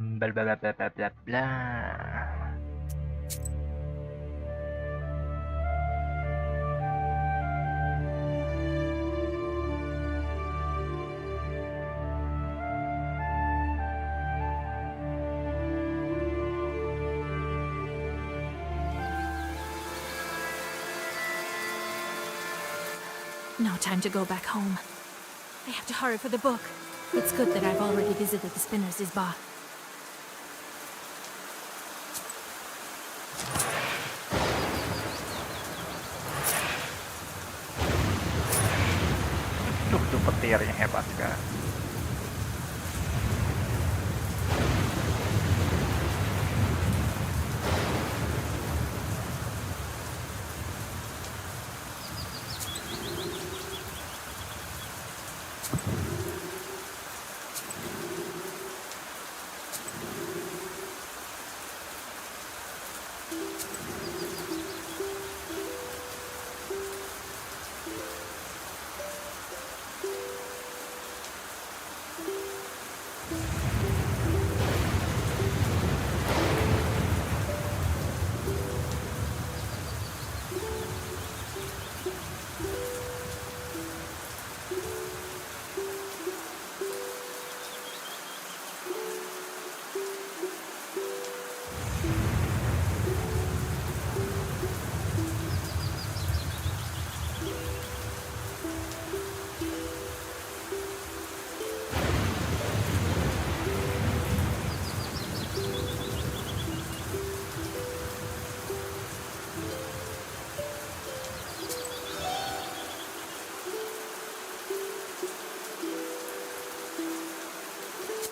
Blah blah blah blah blah blah blah. No time to go back home. I have to hurry for the book. It's good that I've already visited the Spinners' Bar. Tuh petirnya hebat kan.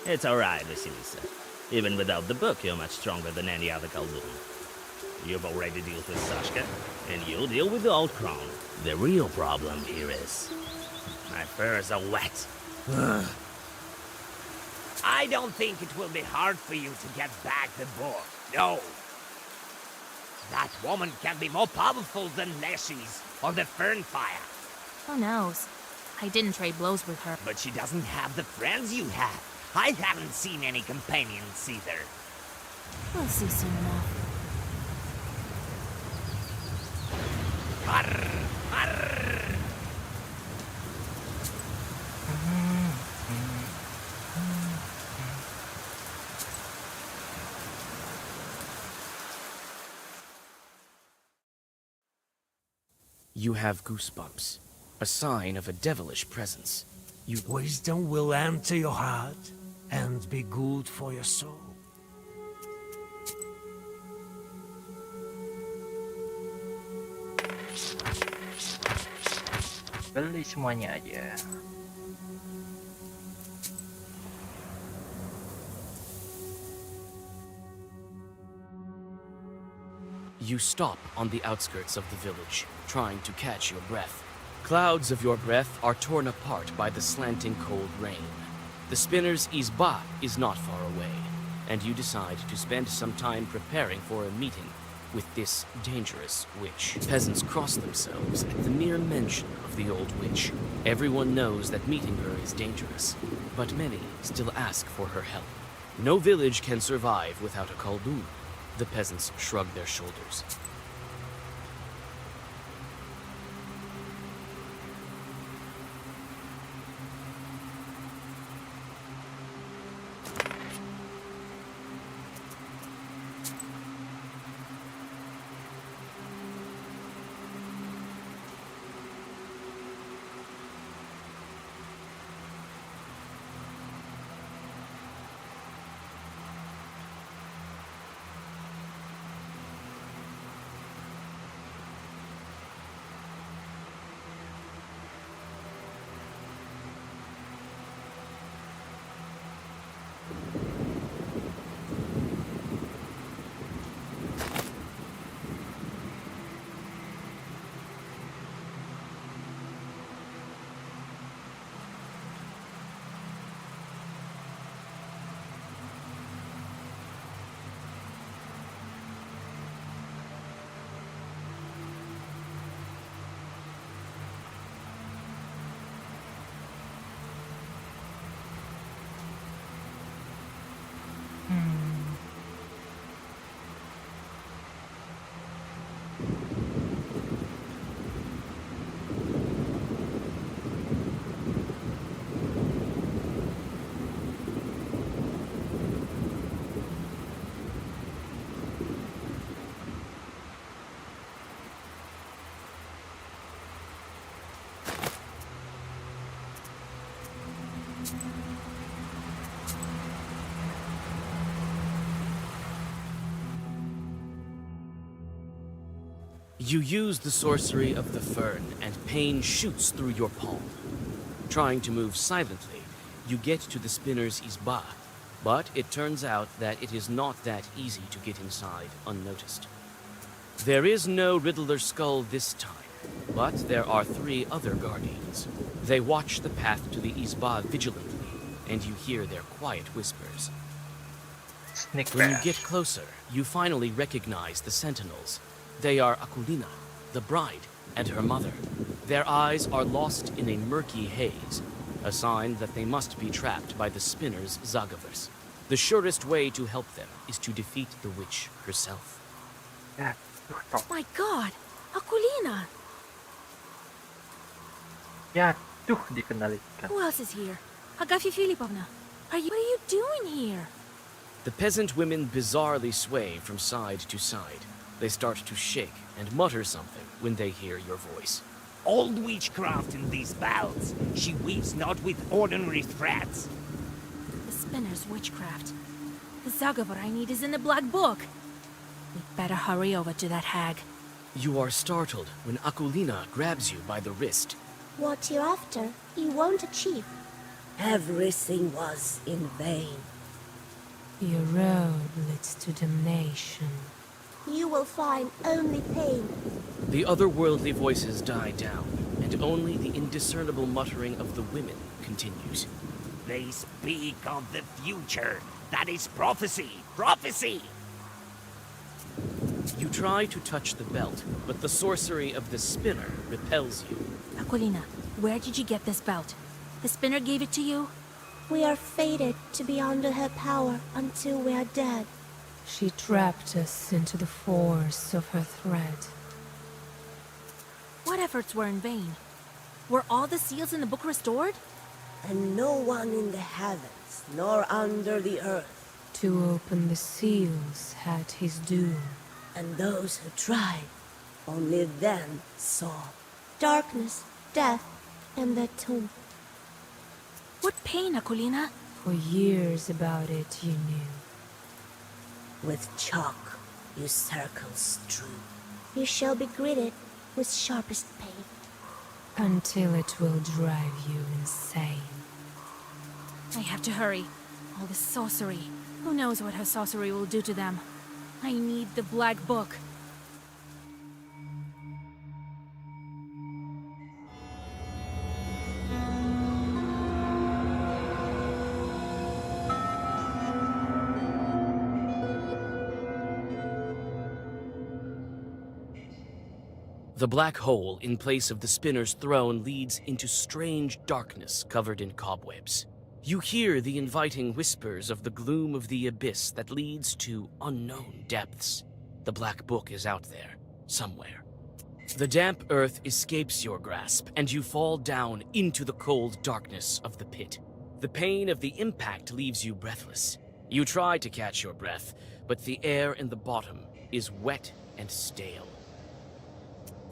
It's alright, Vasilisa. Even without the book, you're much stronger than any other Khaldun. You've already dealt with Sashka, and you'll deal with the old crown. The real problem here is... my furs are wet. I don't think it will be hard for you to get back the book. No. That woman can be more powerful than Leshy's or the Fernfire. Who knows? I didn't trade blows with her. But she doesn't have the friends you have. I haven't seen any companions either. We'll see soon enough. Arr, arr. You have goosebumps, a sign of a devilish presence. Wisdom will enter your heart and be good for your soul. Beli semuanya aja. You stop on the outskirts of the village, trying to catch your breath. Clouds of your breath are torn apart by the slanting cold rain. The spinner's Izba is not far away, and you decide to spend some time preparing for a meeting with this dangerous witch. Peasants cross themselves at the mere mention of the old witch. Everyone knows that meeting her is dangerous, but many still ask for her help. No village can survive without a Khaldun. The peasants shrug their shoulders. You use the sorcery of the fern, and pain shoots through your palm. Trying to move silently, you get to the spinner's izba, but it turns out that it is not that easy to get inside unnoticed. There is no Riddler skull this time, but there are 3 other guardians. They watch the path to the izba vigilantly, and you hear their quiet whispers. Sneak When you bash. get closer, you finally recognize the sentinels. They are Akulina, the bride, and her mother. Their eyes are lost in a murky haze, a sign that they must be trapped by the spinner's Zagaverse. The surest way to help them is to defeat the witch herself. Jatuh toh. My god! Akulina! Jatuh dikendalikan. Who else is here? Agafia Filipovna, what are you doing here? The peasant women bizarrely sway from side to side. They start to shake and mutter something when they hear your voice. Old witchcraft in these bells. She weaves not with ordinary threads. The spinner's witchcraft. The Zagavar I need is in the Black Book. We'd better hurry over to that hag. You are startled when Akulina grabs you by the wrist. What you're after, you won't achieve. Everything was in vain. Your road leads to damnation. You will find only pain. The otherworldly voices die down, and only the indiscernible muttering of the women continues. They speak of the future. That is prophecy. Prophecy! You try to touch the belt, but the sorcery of the spinner repels you. Akulina, where did you get this belt? The spinner gave it to you? We are fated to be under her power until we are dead. She trapped us into the force of her threat. What efforts were in vain? Were all the seals in the book restored? And no one in the heavens, nor under the earth, To open the seals had his doom. and those who tried, only then saw. Darkness, death, and the tomb. What pain, Akulina? For years about it you knew. With chalk you circles strew. You shall be greeted with sharpest pain. Until it will drive you insane. I have to hurry. All this sorcery. Who knows what her sorcery will do to them? I need the Black Book. The black hole in place of the spinner's throne leads into strange darkness covered in cobwebs. You hear the inviting whispers of the gloom of the abyss that leads to unknown depths. The Black Book is out there, somewhere. The damp earth escapes your grasp, and you fall down into the cold darkness of the pit. The pain of the impact leaves you breathless. You try to catch your breath, but the air in the bottom is wet and stale.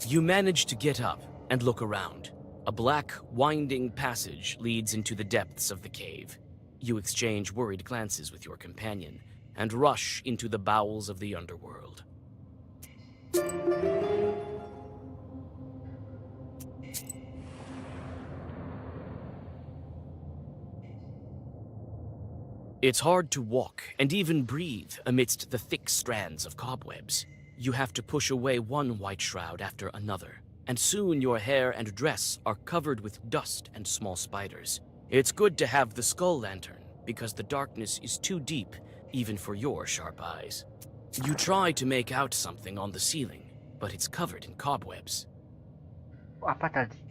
You manage to get up and look around. A black, winding passage leads into the depths of the cave. You exchange worried glances with your companion and rush into the bowels of the underworld. It's hard to walk and even breathe amidst the thick strands of cobwebs. You have to push away one white shroud after another, and soon your hair and dress are covered with dust and small spiders. It's good to have the skull lantern, because the darkness is too deep even for your sharp eyes. You try to make out something on the ceiling, but it's covered in cobwebs. Apa tadi?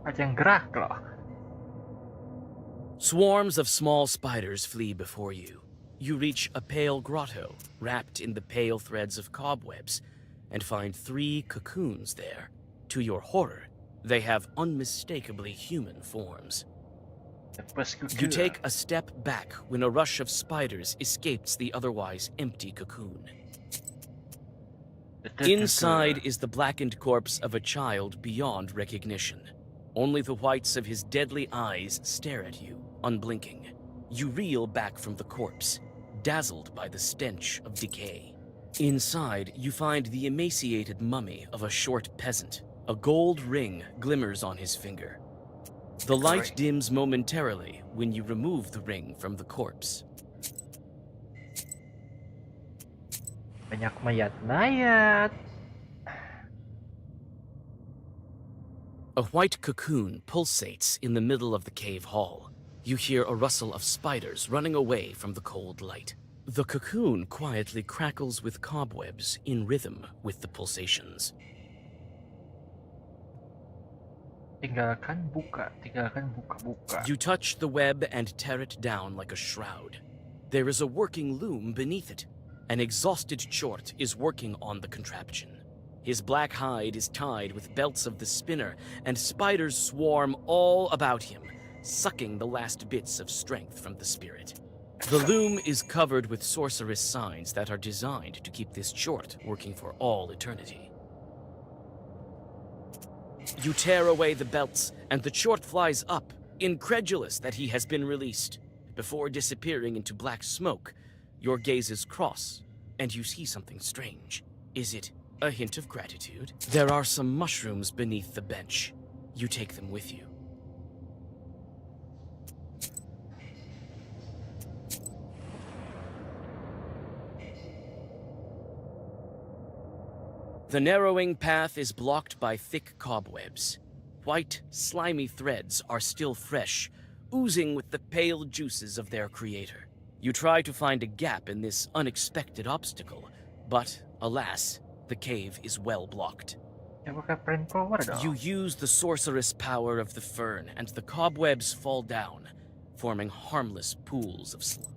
Ada yang gerak loh. Swarms of small spiders flee before you. You reach a pale grotto, wrapped in the pale threads of cobwebs, and find 3 cocoons there. To your horror, they have unmistakably human forms. You take a step back when a rush of spiders escapes the otherwise empty cocoon. Inside is the blackened corpse of a child beyond recognition. Only the whites of his deadly eyes stare at you, unblinking. You reel back from the corpse, dazzled by the stench of decay. Inside, you find the emaciated mummy of a short peasant. A gold ring glimmers on his finger. The light dims momentarily when you remove the ring from the corpse. Banyak mayat-mayat. A white cocoon pulsates in the middle of the cave hall. You hear a rustle of spiders running away from the cold light. The cocoon quietly crackles with cobwebs in rhythm with the pulsations. Tinggalkan buka. You touch the web and tear it down like a shroud. There is a working loom beneath it. An exhausted Chort is working on the contraption. His black hide is tied with belts of the spinner, and spiders swarm all about him, sucking the last bits of strength from the spirit. The loom is covered with sorceress signs that are designed to keep this Chort working for all eternity. You tear away the belts, and the Chort flies up, incredulous that he has been released. Before disappearing into black smoke, your gazes cross, and you see something strange. Is it a hint of gratitude? There are some mushrooms beneath the bench. You take them with you. The narrowing path is blocked by thick cobwebs. White, slimy threads are still fresh, oozing with the pale juices of their creator. You try to find a gap in this unexpected obstacle, but, alas, the cave is well blocked. You use the sorceress power of the fern, and the cobwebs fall down, forming harmless pools of slime.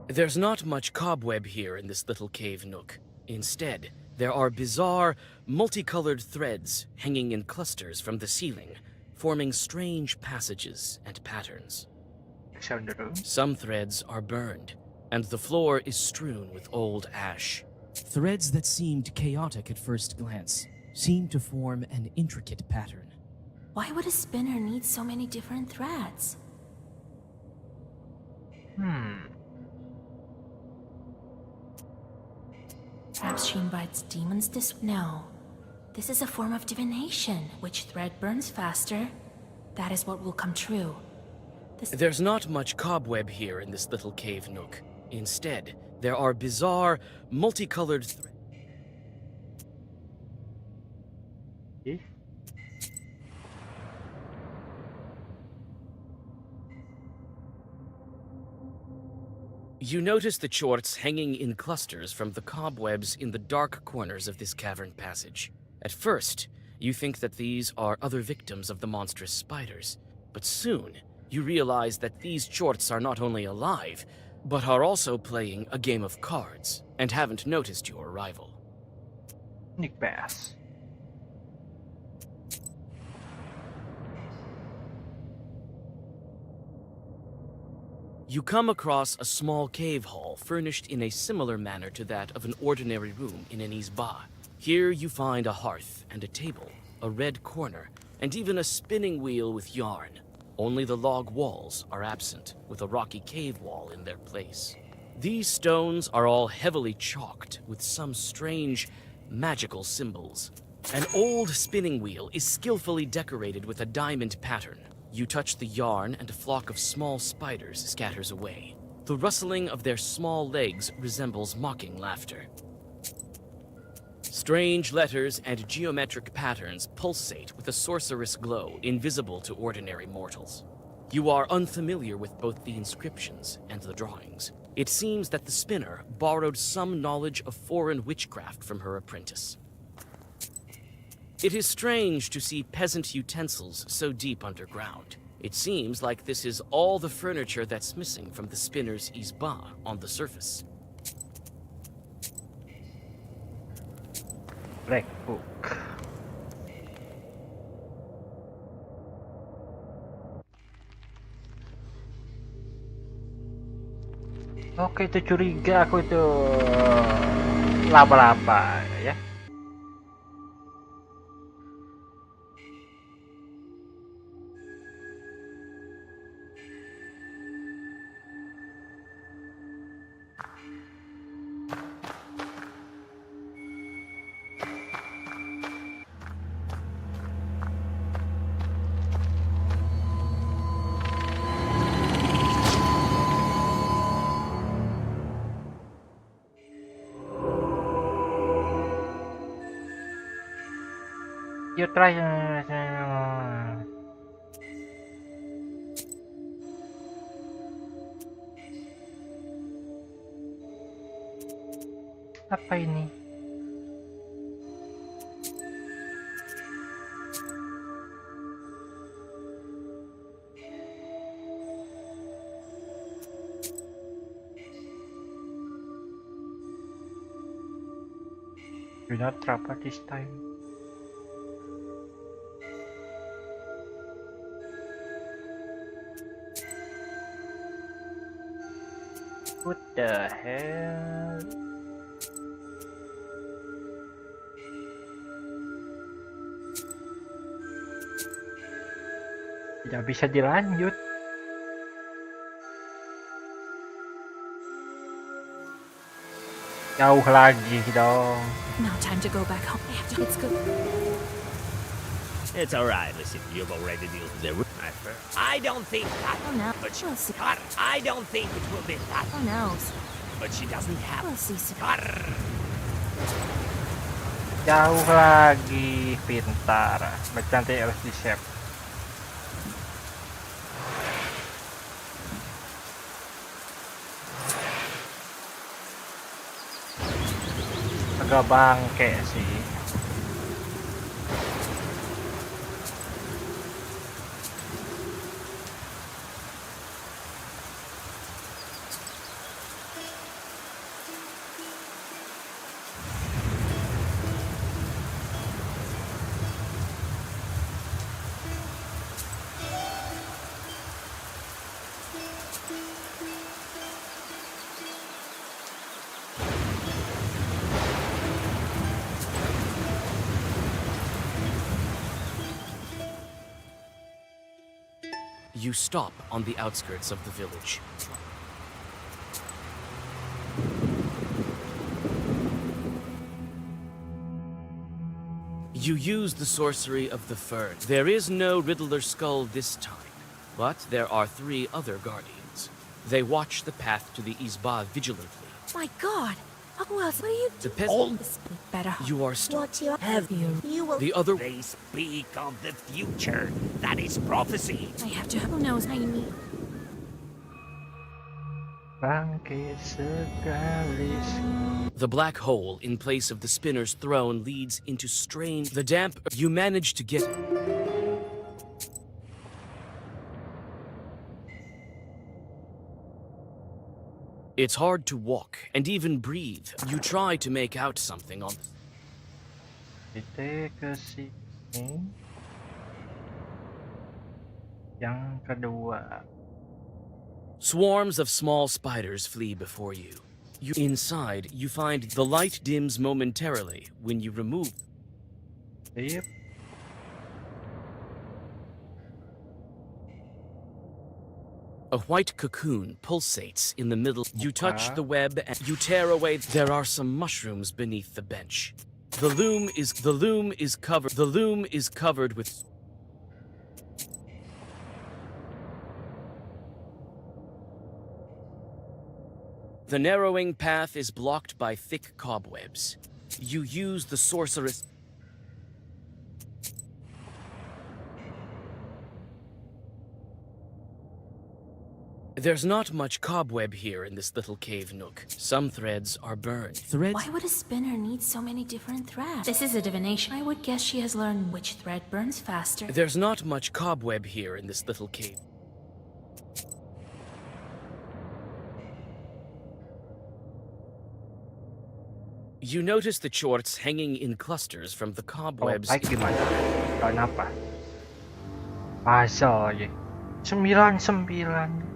There's not much cobweb here in this little cave nook. Instead, there are bizarre, multicolored threads hanging in clusters from the ceiling, forming strange passages and patterns. Some threads are burned, and the floor is strewn with old ash. Threads that seemed chaotic at first glance seem to form an intricate pattern. Why would a spinner need so many different threads? Perhaps she invites demons this... No. This is a form of divination. Which thread burns faster, that is what will come true. There's not much cobweb here in this little cave nook. Instead, there are bizarre, multicolored threads. You notice the Chorts hanging in clusters from the cobwebs in the dark corners of this cavern passage. At first, you think that these are other victims of the monstrous spiders, but soon you realize that these Chorts are not only alive, but are also playing a game of cards, and haven't noticed your arrival. Nick Bass. You come across a small cave hall furnished in a similar manner to that of an ordinary room in an izba. Here you find a hearth and a table, a red corner, and even a spinning wheel with yarn. Only the log walls are absent, with a rocky cave wall in their place. These stones are all heavily chalked with some strange, magical symbols. An old spinning wheel is skillfully decorated with a diamond pattern. You touch the yarn and a flock of small spiders scatters away. The rustling of their small legs resembles mocking laughter. Strange letters and geometric patterns pulsate with a sorcerous glow invisible to ordinary mortals. You are unfamiliar with both the inscriptions and the drawings. It seems that the spinner borrowed some knowledge of foreign witchcraft from her apprentice. It is strange to see peasant utensils so deep underground. It seems like this is all the furniture that's missing from the spinner's izba on the surface. Black Book. Oke, itu curiga aku itu laba-laba ya. You try. Apa ini? Do not trap her this time. What the hell? Tidak bisa dilanjut. Jauh lagi dong. Now time to go back home. I have to. It's good. It's alright, listen, you've already dealt with the Mampir. I don't think that. Oh no. But she, We'll see. I don't think it will be that. Who knows? But she doesn't have. We'll see soon. Jauh lagi, pintar. Berarti nanti harus di save. Agak bangke sih. You stop on the outskirts of the village. You use the sorcery of the fern. There is no Riddler skull this time, but there are 3 other guardians. They watch the path to the Isba vigilantly. My God! Who else? What are you The doing? peasant, Better. you are still. What you have, you will. The other. They speak of the future. That is prophecy. I have to. Who knows? I need. Bangke sekali. The black hole in place of the spinner's throne leads into strange. The damp. You manage to get. It's hard to walk and even breathe. You try to make out something on. Kita ke sini. Yang kedua. Swarms of small spiders flee before you. Inside, you find the light dims momentarily when you remove. Yep. A white cocoon pulsates in the middle. You touch the web and you tear away. There are some mushrooms beneath the bench. The loom is covered with. The narrowing path is blocked by thick cobwebs. You use the sorceress. There's not much cobweb here in this little cave nook. Some threads are burned. Threads? Why would a spinner need so many different threads? This is a divination. I would guess she has learned which thread burns faster. There's not much cobweb here in this little cave. You notice the chorts hanging in clusters from the cobwebs. Baik gimana? Kenapa? Puzzle lagi. 99.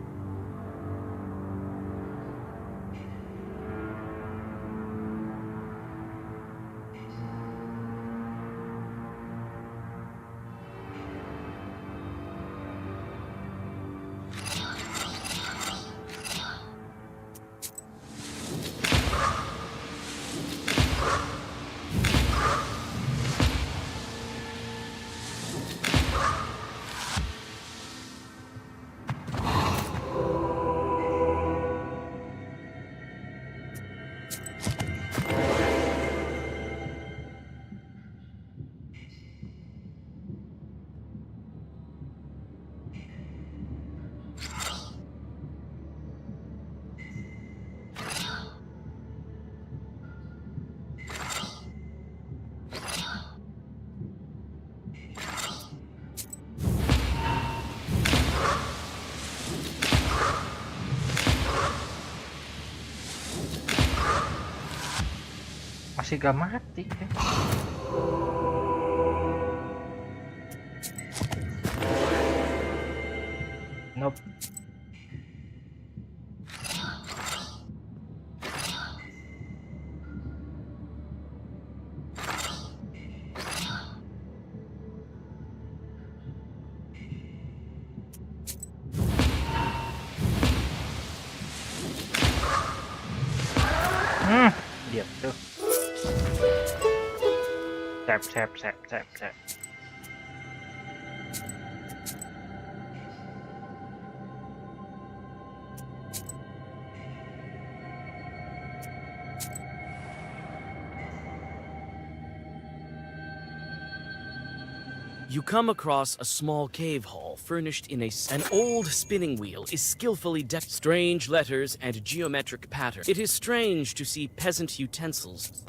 masih gak mati ya. Nope. Diam tuh. Sep. You come across a small cave hall furnished in an old spinning wheel is skillfully decked. Strange letters and geometric pattern. It is strange to see peasant utensils.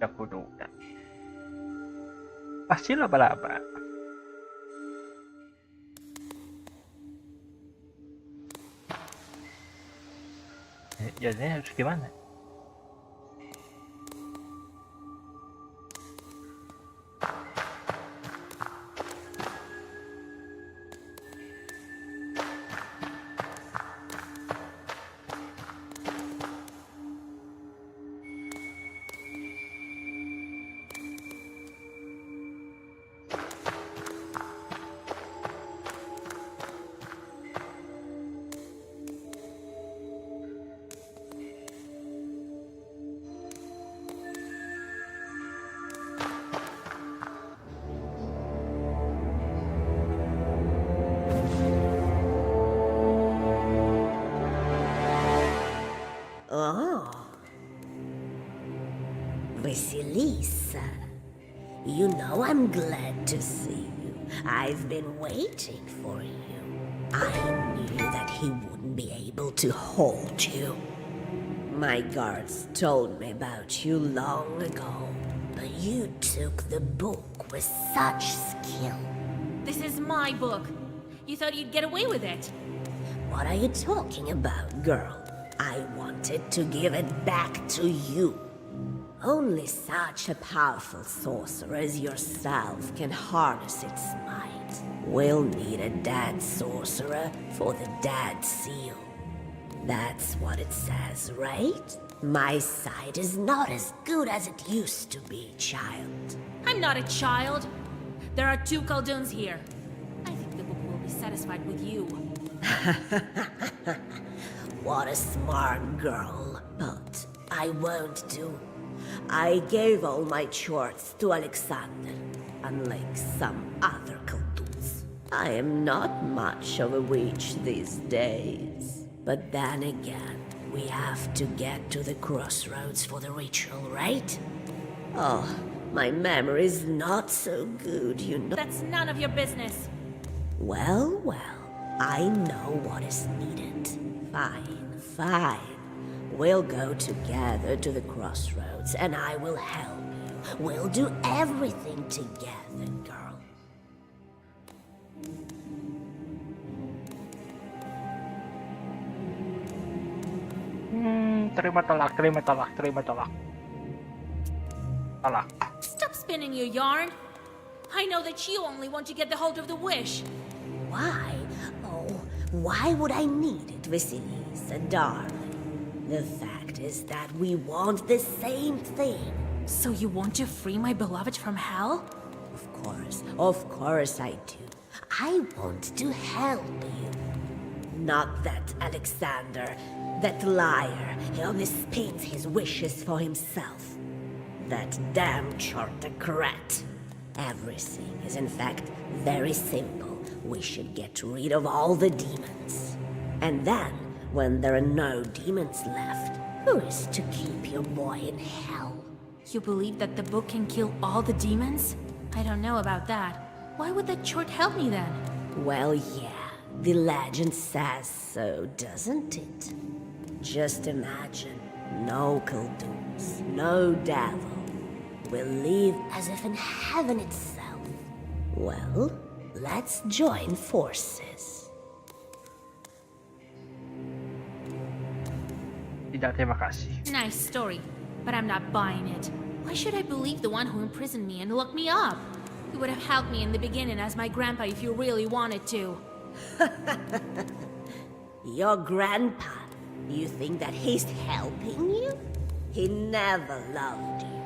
Aku duga. Pasti laba-laba. Jadinya harus gimana? Vasilisa, you know I'm glad to see you. I've been waiting for you. I knew that he wouldn't be able to hold you. My guards told me about you long ago, but you took the book with such skill. This is my book. You thought you'd get away with it? What are you talking about, girl? I wanted to give it back to you. Only such a powerful sorcerer as yourself can harness its might. We'll need a dead sorcerer for the dead seal. That's what it says, right? My sight is not as good as it used to be, child. I'm not a child. There are 2 Khaldoons here. I think the book will be satisfied with you. What a smart girl. But I won't do. I gave all my chores to Alexander, unlike some other Khaldoons. I am not much of a witch these days. But then again, we have to get to the crossroads for the ritual, right? Oh, my memory's not so good, you know. That's none of your business. Well, I know what is needed. Fine. We'll go together to the crossroads, and I will help you. We'll do everything together, girl. Terima tolak, terima tolak, terima tolak. Tolak. Stop spinning your yarn. I know that you only want to get the hold of the wish. Why? Oh, why would I need it, Vasilisa, darling? The fact is that we want the same thing. So you want to free my beloved from hell? Of course I do. I want to help you. Not that Alexander, that liar. He only spins his wishes for himself. That damn Chortocrat. Everything is in fact very simple. We should get rid of all the demons. And then, when there are no demons left, who is to keep your boy in hell? You believe that the book can kill all the demons? I don't know about that. Why would that chort help me then? Well, yeah, the legend says so, doesn't it? Just imagine, no Kulduns, no devil. We'll live as if in heaven itself. Well, let's join forces. Tidak, terima kasih. Nice story, but I'm not buying it. Why should I believe the one who imprisoned me and locked me up? You would have helped me in the beginning as my grandpa if you really wanted to. Your grandpa, you think that he's helping you? He never loved you.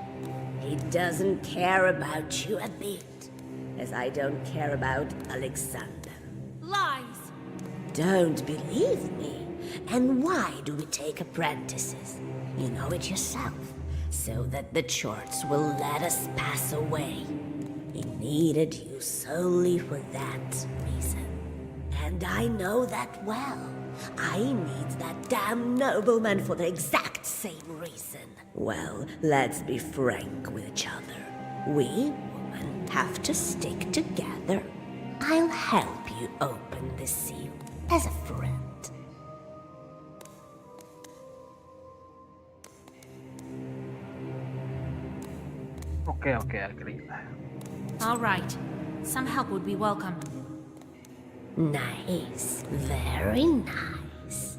He doesn't care about you a bit, as I don't care about Alexander. Lies! Don't believe me? And why do we take apprentices? You know it yourself, so that the chorts will let us pass away. He needed you solely for that reason. And I know that well. I need that damn nobleman for the exact same reason. Well, let's be frank with each other. We women have to stick together. I'll help you open the seal as a friend. Okay, agree. All right. Some help would be welcome. Nice, very nice.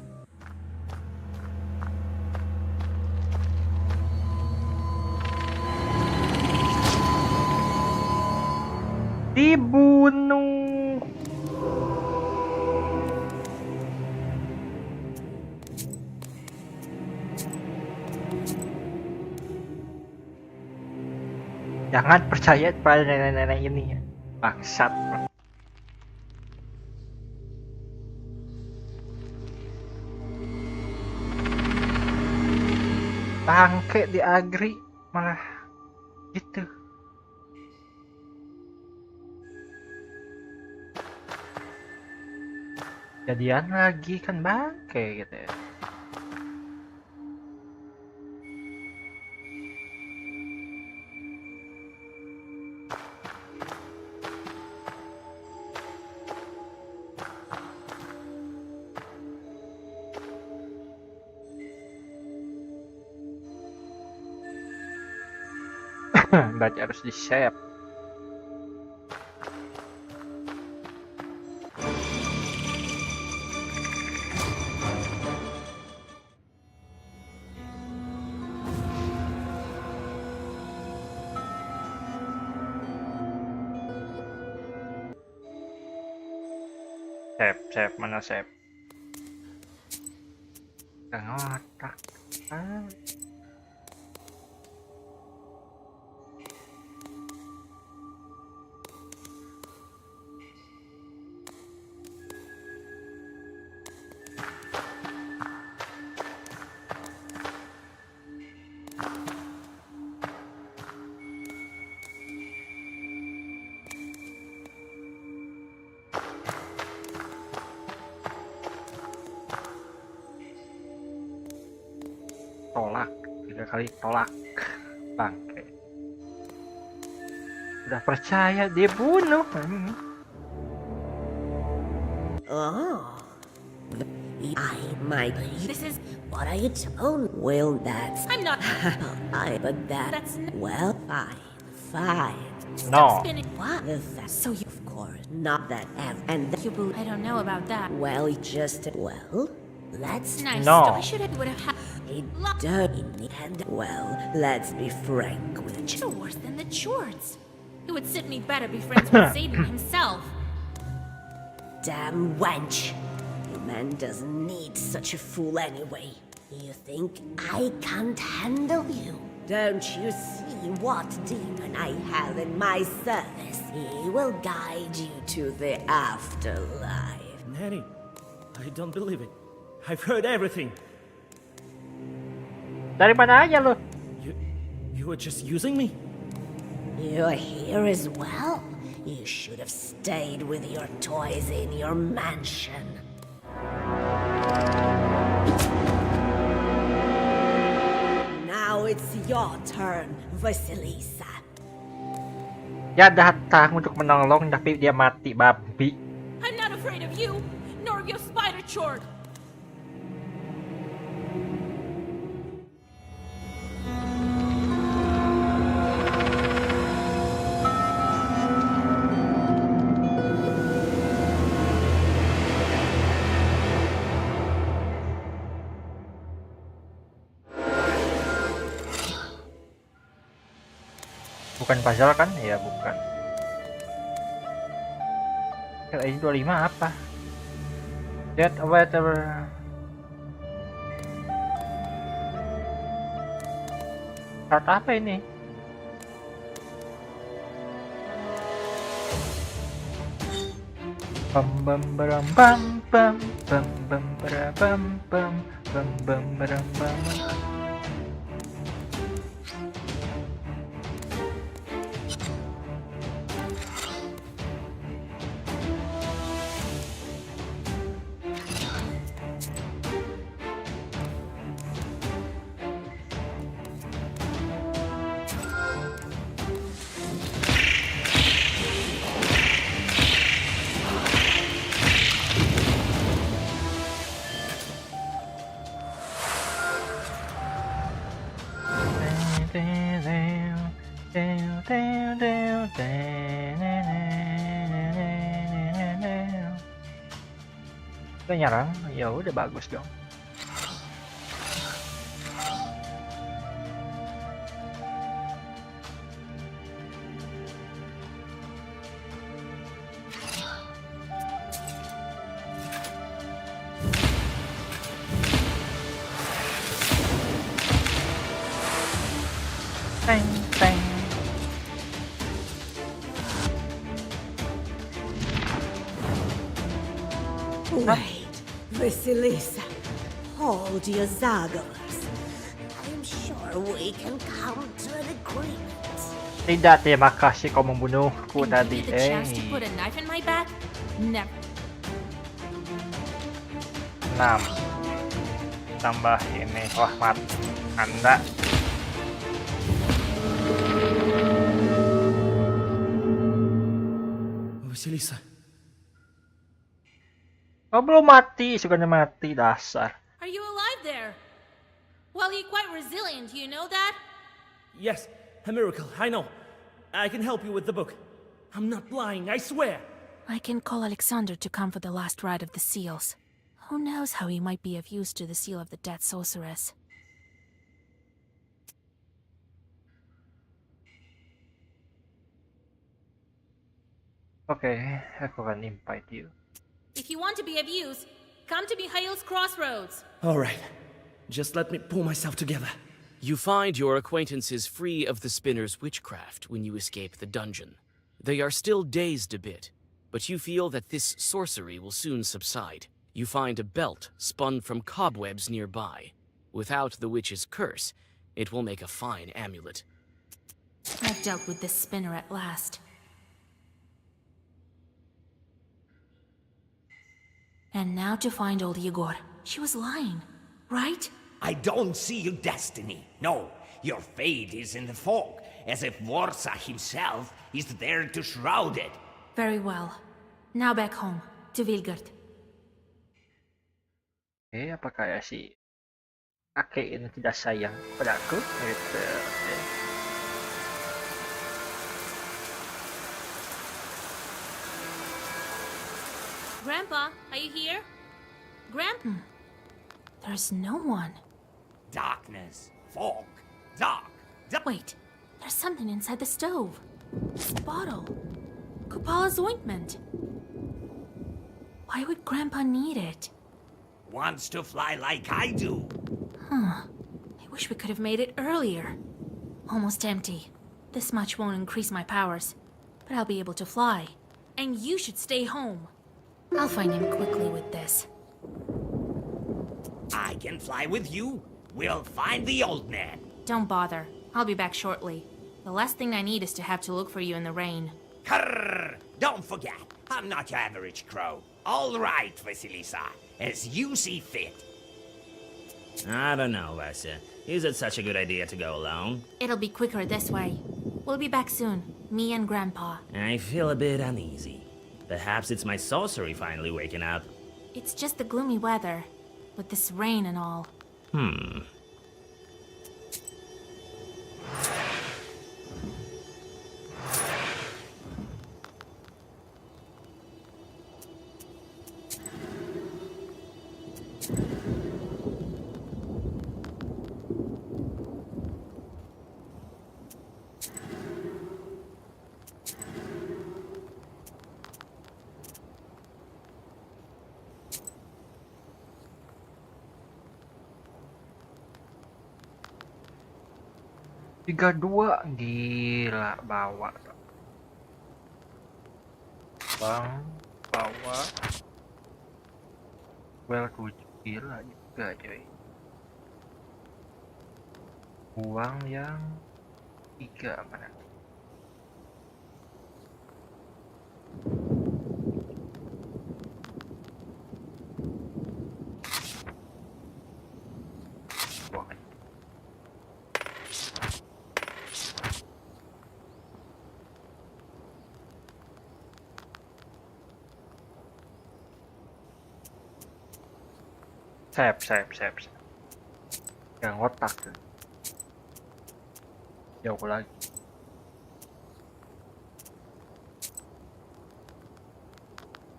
Dibunuh. Jangan percaya pada nenek-nenek ini ya. Bangsat. Bangke di agri malah gitu. Jadian lagi kan bangke gitu ya. Berarti harus di save. Save, mana save? Gak ngotak. Tolak 3 kali tolak bangke. Udah percaya dia bunuh. Oh, I might. This is... What are you doing? Well, that's. I'm not... But That's well, fine. No. Spinning. What? So you, of course, not that and I don't know about that. well, just let's Nice. No. Why should I would have had... and let's be frank with each You're worse than the shorts. It would sit me better be friends with Satan himself. damn wench. Your man doesn't need such a fool anyway. You think I can't handle you? Don't you see what demon I have in my service? He will guide you to the afterlife. Nanny, I don't believe it. I've heard everything. Dari mana aja lu? You were just using me? You're here as well? You should have stayed with your toys in your mansion. Now it's your turn, Vasilisa. Dia datang untuk menolong tapi dia mati babi. I'm not afraid of you, nor of your spider chord. Bukan puzzle kan? Iya bukan. LA 25 apa? That whatever. Kata apa ini? Bam bam baram bam bam bam bam bara bam bam bam bam baram bam. Udah nyerang, ya udah bagus dong. Teng teng. Wait, Vasilisa, hold your zaggers. I'm sure we can come to an agreement. Tidak, terima kasih kau membunuhku And tadi. give me the chance to put a knife in my back? Never. 6 tambah ini. Wah, mati Anda. Vasilisa. Oh, belum mati, sukanya mati dasar. Are you alive there? Well, you're quite resilient, you know that? Yes, a miracle, I know. I can help you with the book. I'm not lying, I swear. I can call Alexander to come for the last rite of the seals. Who knows how he might be of use to the seal of the dead sorceress. Oke, aku akan invite you. If you want to be of use, come to Mihail's crossroads. All right, just let me pull myself together. You find your acquaintances free of the spinner's witchcraft when you escape the dungeon. They are still dazed a bit, but you feel that this sorcery will soon subside. You find a belt spun from cobwebs nearby. Without the witch's curse, it will make a fine amulet. I've dealt with this spinner at last. And now to find old Igor. She was lying, right? I don't see your destiny. No, your fate is in the fog, as if Warsa himself is there to shroud it. Very well. Now back home, to Vilgard. Apakah ya si kakek ini tidak sayang padaku? Gitu. Oke. Grandpa, are you here? There's no one. Darkness, fog, dark. Wait, there's something inside the stove. This bottle. Kupala's ointment. Why would Grandpa need it? Wants to fly like I do. I wish we could have made it earlier. Almost empty. This much won't increase my powers, but I'll be able to fly. And you should stay home. I'll find him quickly with this. I can fly with you. We'll find the old man. Don't bother. I'll be back shortly. The last thing I need is to have to look for you in the rain. Krrr! Don't forget, I'm not your average crow. All right, Vasilisa, as you see fit. I don't know, Vasya. Is it such a good idea to go alone? It'll be quicker this way. We'll be back soon. Me and Grandpa. I feel a bit uneasy. Perhaps it's my sorcery finally waking up. It's just the gloomy weather. With this rain and all. Tiga dua gila bawa. Bang bawa. Well 7 gila juga coy. Uang yang 3 mana? Save. Yang otak tuh. Jauh lagi.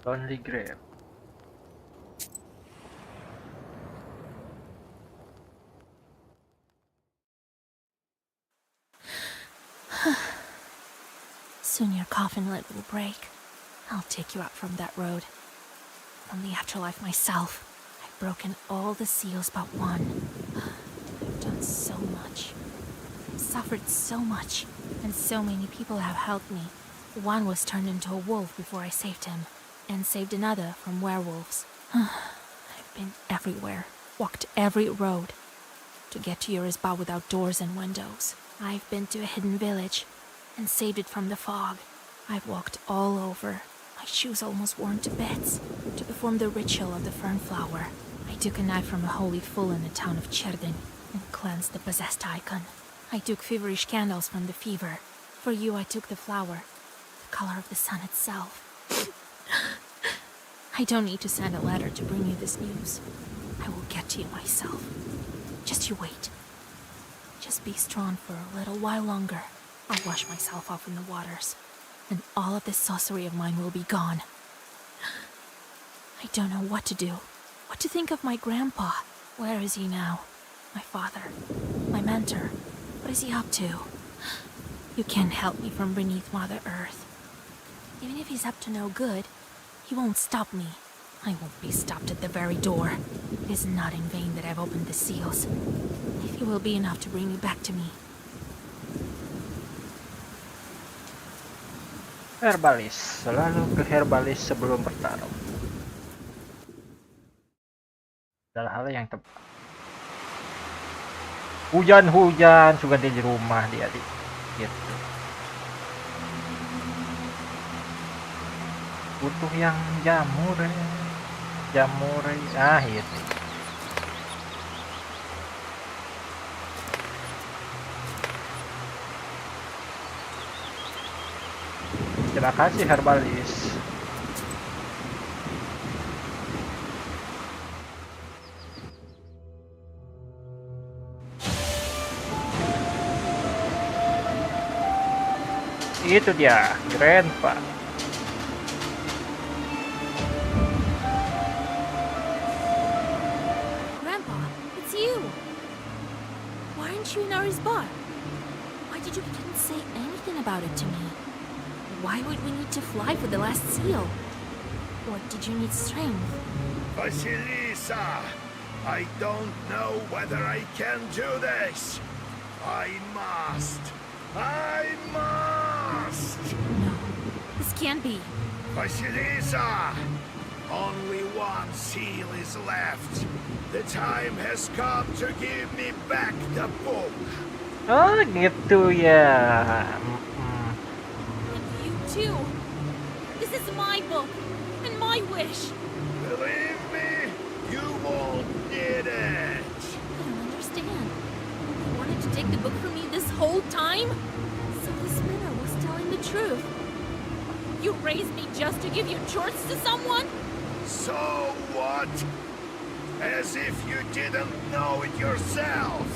Lonely Grave. Soon your coffin lid will break. I'll take you out from that road. From the afterlife myself. I've broken all the seals but one. I've done so much. I've suffered so much. And so many people have helped me. One was turned into a wolf before I saved him. And saved another from werewolves. I've been everywhere. Walked every road. To get to Yorisba without doors and windows. I've been to a hidden village. And saved it from the fog. I've walked all over. My shoes almost worn to bits. To perform the ritual of the fern flower. I took a knife from a holy fool in the town of Cherdin. And cleansed the possessed icon. I took feverish candles from the fever. For you I took the flower. The color of the sun itself. I don't need to send a letter to bring you this news. I will get to you myself. Just you wait. Just be strong for a little while longer. I'll wash myself off in the waters. And all of this sorcery of mine will be gone. I don't know what to do. What to think of my grandpa. Where is he now? My father. My mentor. What is he up to? You can't help me from beneath Mother Earth. Even if he's up to no good, he won't stop me. I won't be stopped at the very door. It is not in vain that I've opened the seals. If he will be enough to bring you back to me. Herbalis, selalu ke herbalis sebelum bertarung. Adalah hal yang tepat. Hujan, suka di rumah dia gitu. Butuh yang jamur itu. Terima kasih herbalis. Itu dia, Grandpa. Grandpa, it's you. Why aren't you in Ari's bar? Why did you didn't say anything about it to me? Why would we need to fly for the last seal? Or did you need strength? Vasilisa, I don't know whether I can do this. I must. No, this can't be. Vasilisa, only one seal is left. The time has come to give me back the book. Oh gitu ya. And you too. This is my book and my wish. Believe me, you won't need it. I don't understand. You wanted to take the book from me this whole time? So the spinner was telling the truth. You raised me just to give your chores to someone? So what? As if you didn't know it yourself.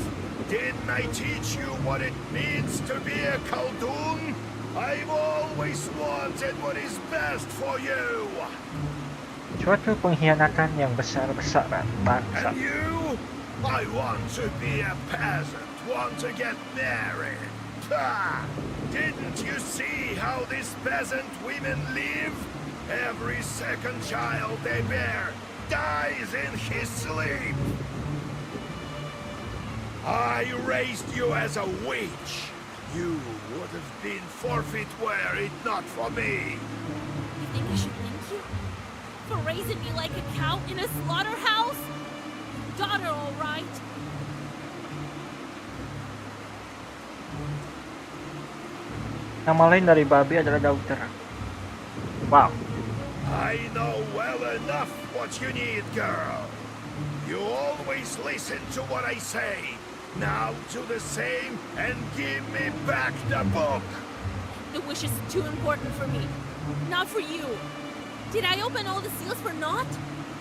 Didn't I teach you what it means to be a Khaldun? I've always wanted what is best for you. Suatu pengkhianatan yang besar-besaran, bangsa. And you? I want to be a peasant, want to get married. Ha! Didn't you see how these peasant women live? Every second child they bear dies in his sleep. I raised you as a witch. You would have been forfeit were it not for me. You think I should thank you? For raising me like a cow in a slaughterhouse? Daughter, all right. Nama lain dari babi adalah Daughter. Wow. I know well enough what you need, girl. You always listen to what I say. Now do the same and give me back the book. The wish is too important for me. Not for you. Did I open all the seals for naught?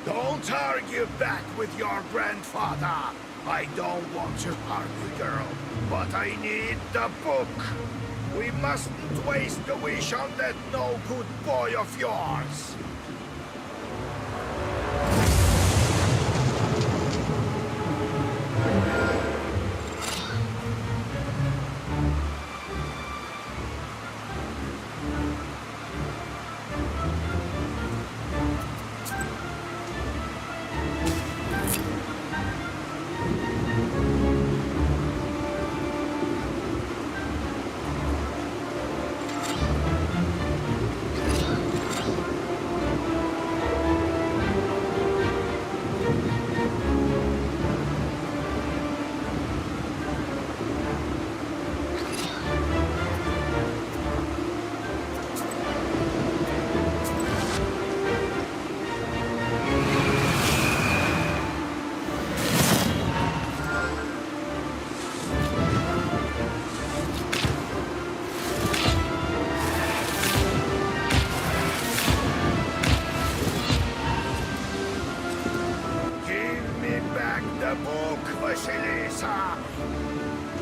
Don't argue back with your grandfather. I don't want to argue, girl, but I need the book. We mustn't waste the wish on that no-good boy of yours.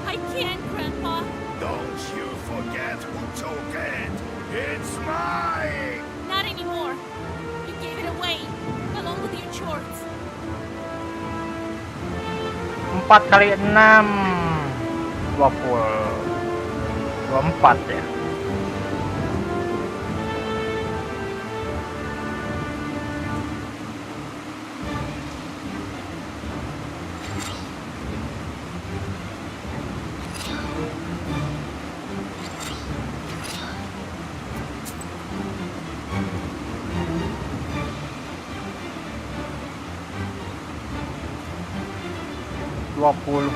I can't, Grandpa. Don't you forget who took it. It's mine. Not anymore. You gave it away, along with your chores. 4 kali 6 20 24 ya. Dua puluh.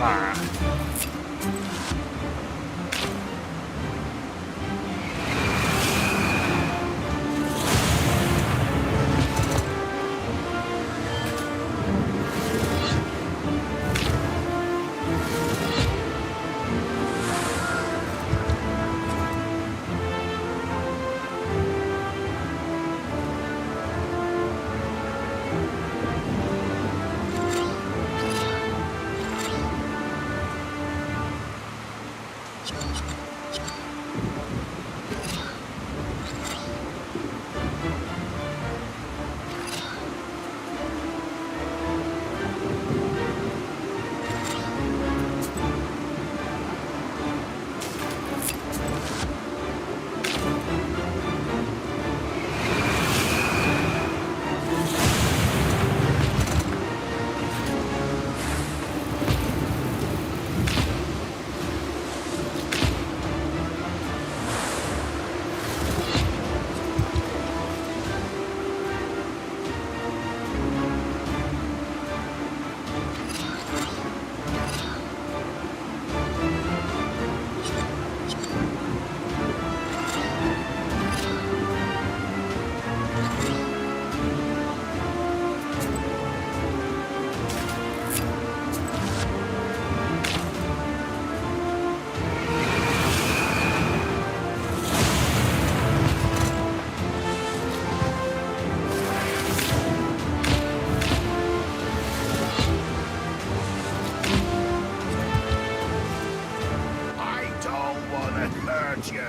hurt you.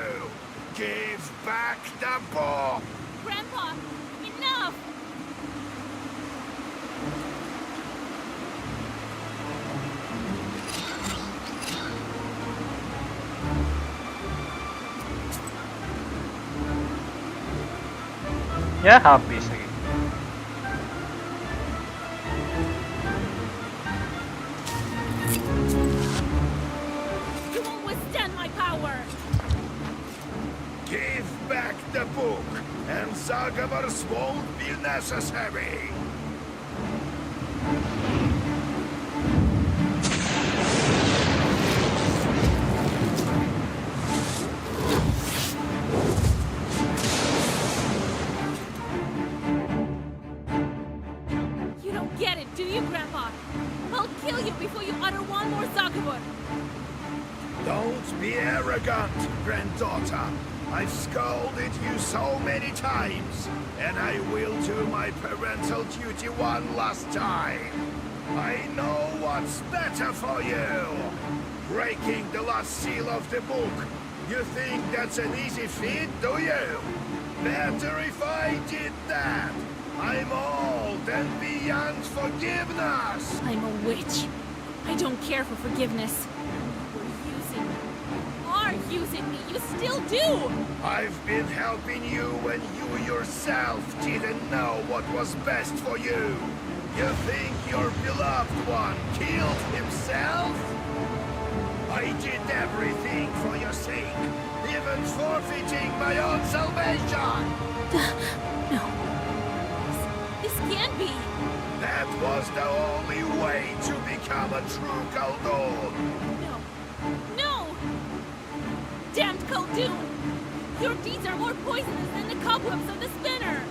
Give back the book. Grandpa, enough! Ya habis lagi. You won't withstand my power! Give back the book, and Zagabars won't be necessary. You don't get it, do you, Grandpa? I'll kill you before you utter one more Zagabur! Don't be arrogant, granddaughter. I've scolded you so many times, and I will do my parental duty one last time. I know what's better for you. Breaking the last seal of the book. You think that's an easy feat, do you? Better if I did that. I'm old and beyond forgiveness. I'm a witch. I don't care for forgiveness. You're using me. Are using me. You still do! I've been helping you when you yourself didn't know what was best for you. You think your beloved one killed himself? I did everything for your sake, even forfeiting my own salvation. No. This can't be. That was the only way to become a true Khaldun. No. No! Damned Khaldun! Your deeds are more poisonous than the cobwebs of the spinner!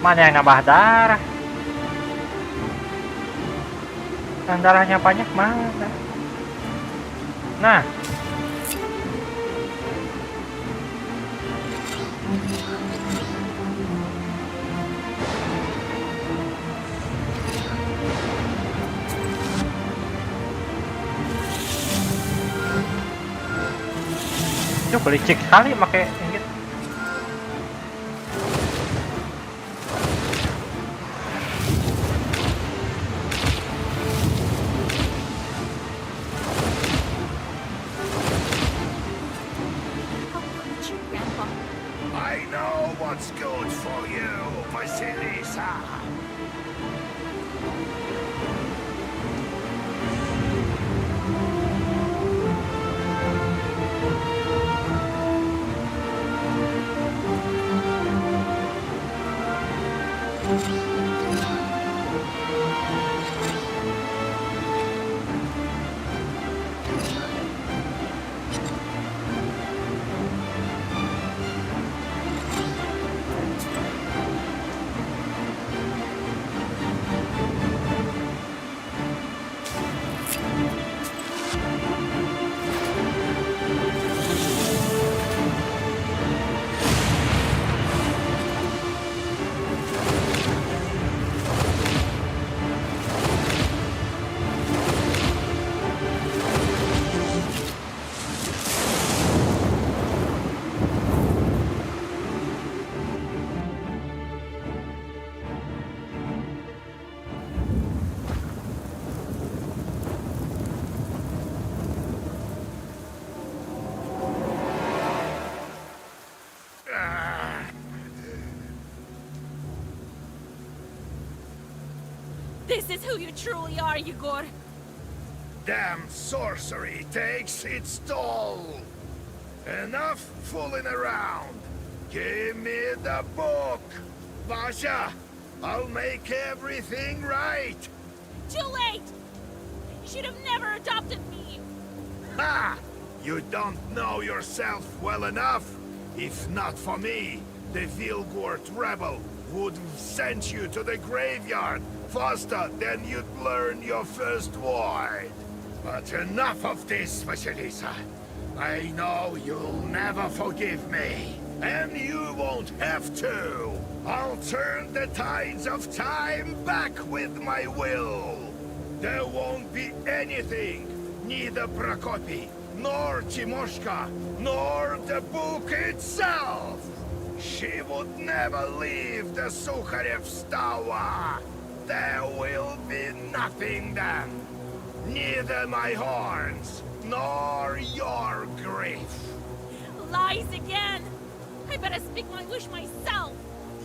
Mana yang nambah darah? Yang darahnya banyak mana? Nah. Itu licik sekali pakai ini. I know what's good for you, Vasilisa. This is who you truly are, Yegor. Damn sorcery takes its toll. Enough fooling around. Give me the book. Vasha, I'll make everything right. Too late! You should have never adopted me. Ha! You don't know yourself well enough. If not for me, the Vilgort rebel would have sent you to the graveyard faster than you'd learn your first word. But enough of this, Vasilisa. I know you'll never forgive me, and you won't have to. I'll turn the tides of time back with my will. There won't be anything, neither Prokopi, nor Timoshka, nor the book itself. She would never leave the Sukharev's tower. There will be nothing then. Neither my horns, nor your grief. Lies again! I better speak my wish myself!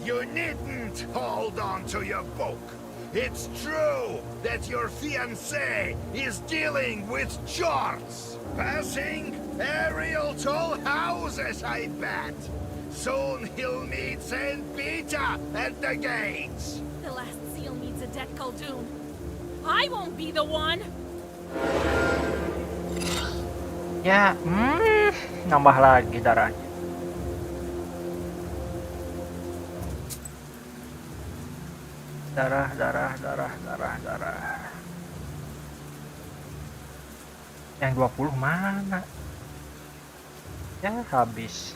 You needn't hold on to your book. It's true that your fiancé is dealing with charts. Passing aerial toll houses, I bet. Soon he'll meet St. Peter at the gates. The last seal meets a dead Khaldun. I won't be the one! Ya, nambah lagi darahnya. Darah. Yang 20 mana? Ya, habis.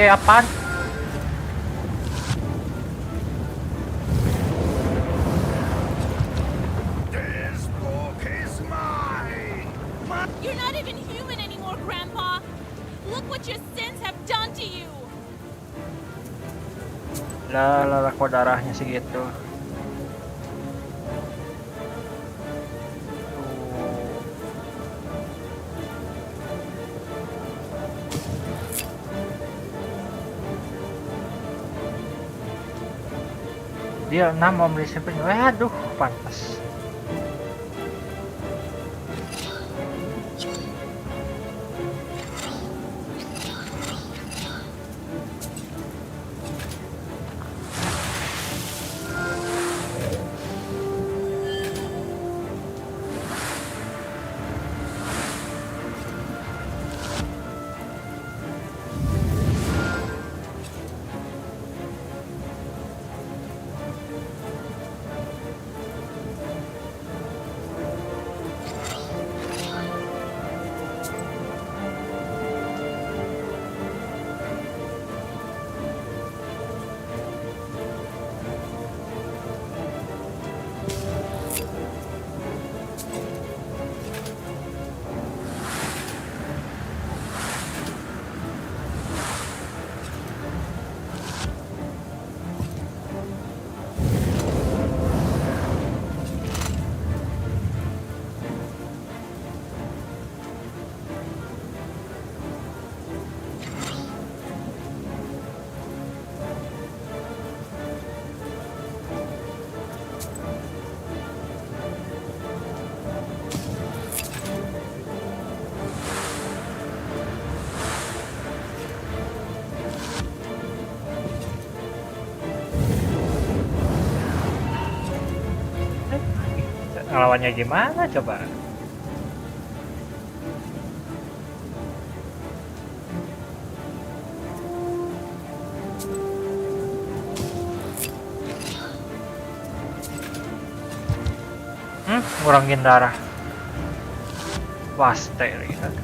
Apaan? This book is mine. You're not even human anymore, Grandpa! Look what your sins have done to you! Lah, kok darahnya segitu? Dia 6 mau beli simpen. Waduh, pantas. Ngelawannya gimana coba? Ngurangin darah. Waste lihat.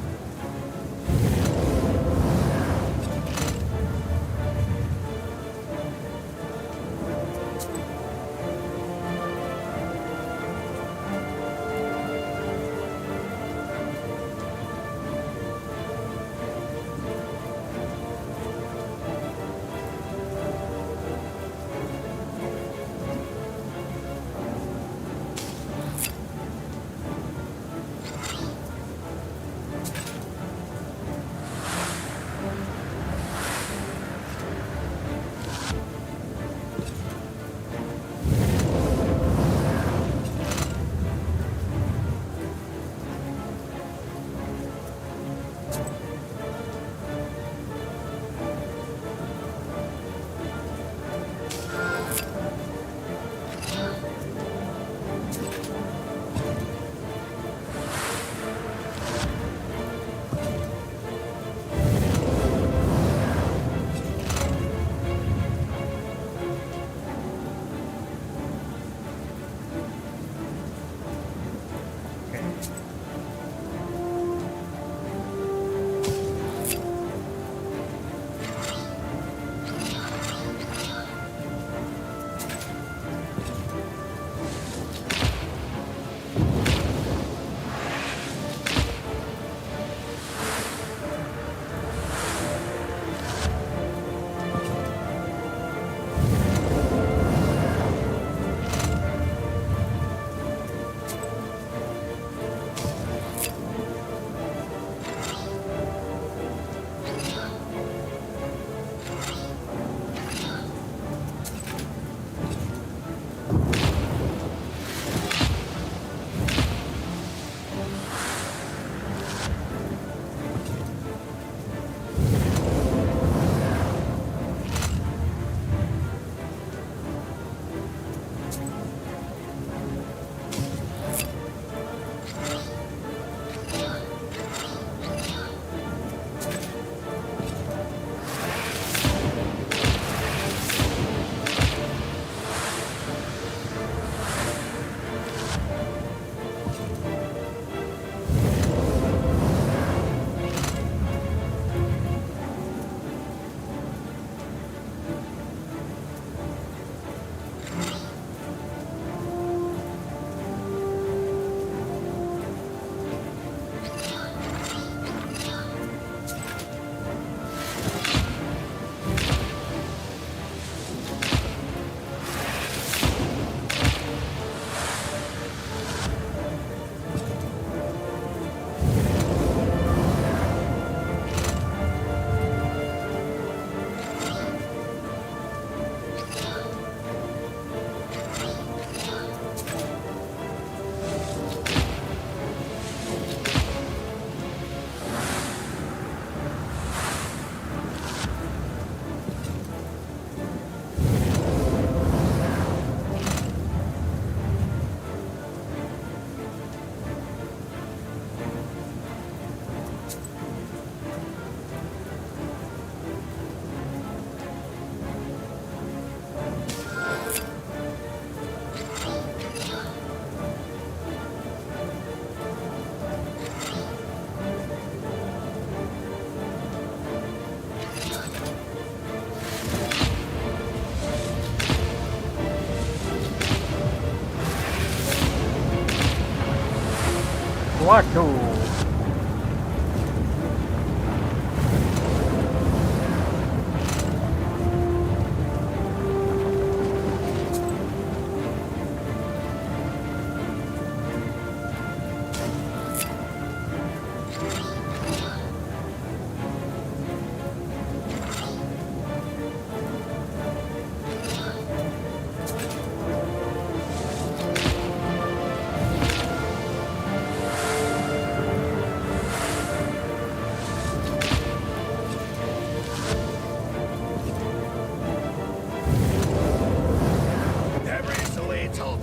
Waduh.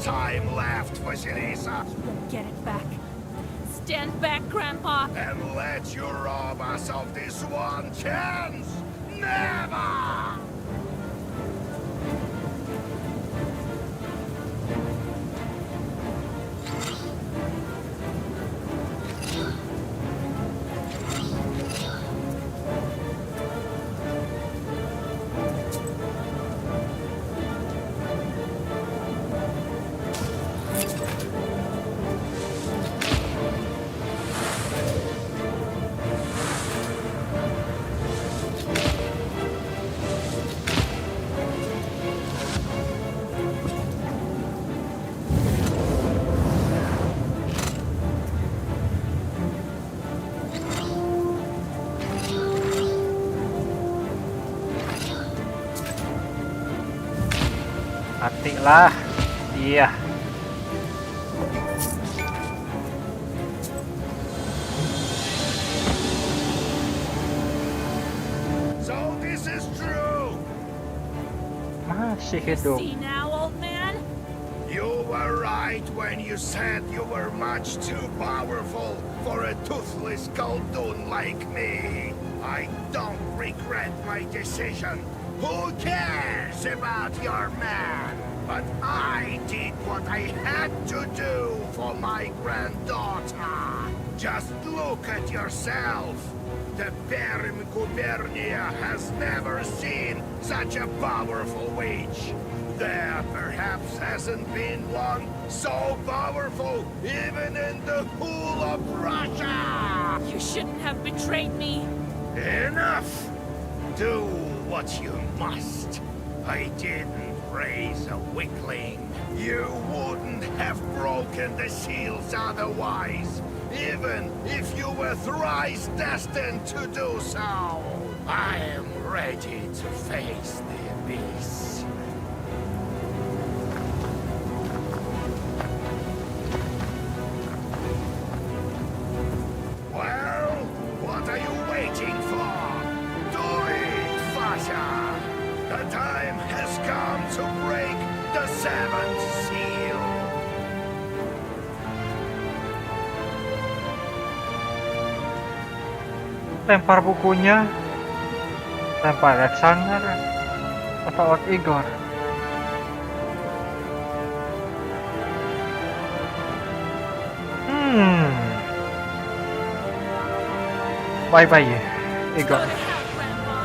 Time left, Vasilisa. Get it back. Stand back, Grandpa. And let you rob us of this one chance? Never! Matilah. Iya. So this is true. Masih hidup. See now, old man? You were right when you said you were much too powerful for a toothless Khaldun like me. I don't regret my decision. Who cares about your man? But I did what I had to do for my granddaughter. Just look at yourself. The Perim Gubernia has never seen such a powerful witch. There perhaps hasn't been one so powerful even in the whole of Russia. You shouldn't have betrayed me. Enough! Do what you must. I didn't raise a weakling. You wouldn't have broken the seals otherwise, even if you were thrice destined to do so. I am ready to face the abyss. Well, what are you waiting for? Do it, Fasha! The time has come to break the seventh seal! Lempar bukunya. Lempar Alexander. Atau Lord Igor. Bye-bye, Igor. Go to hell, Grandpa.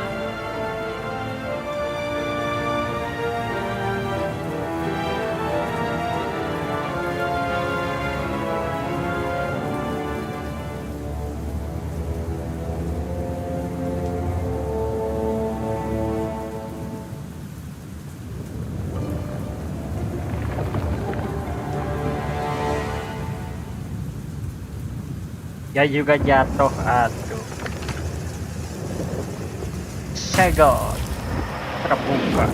Ya juga jatuh, aduh. Segel terbuka.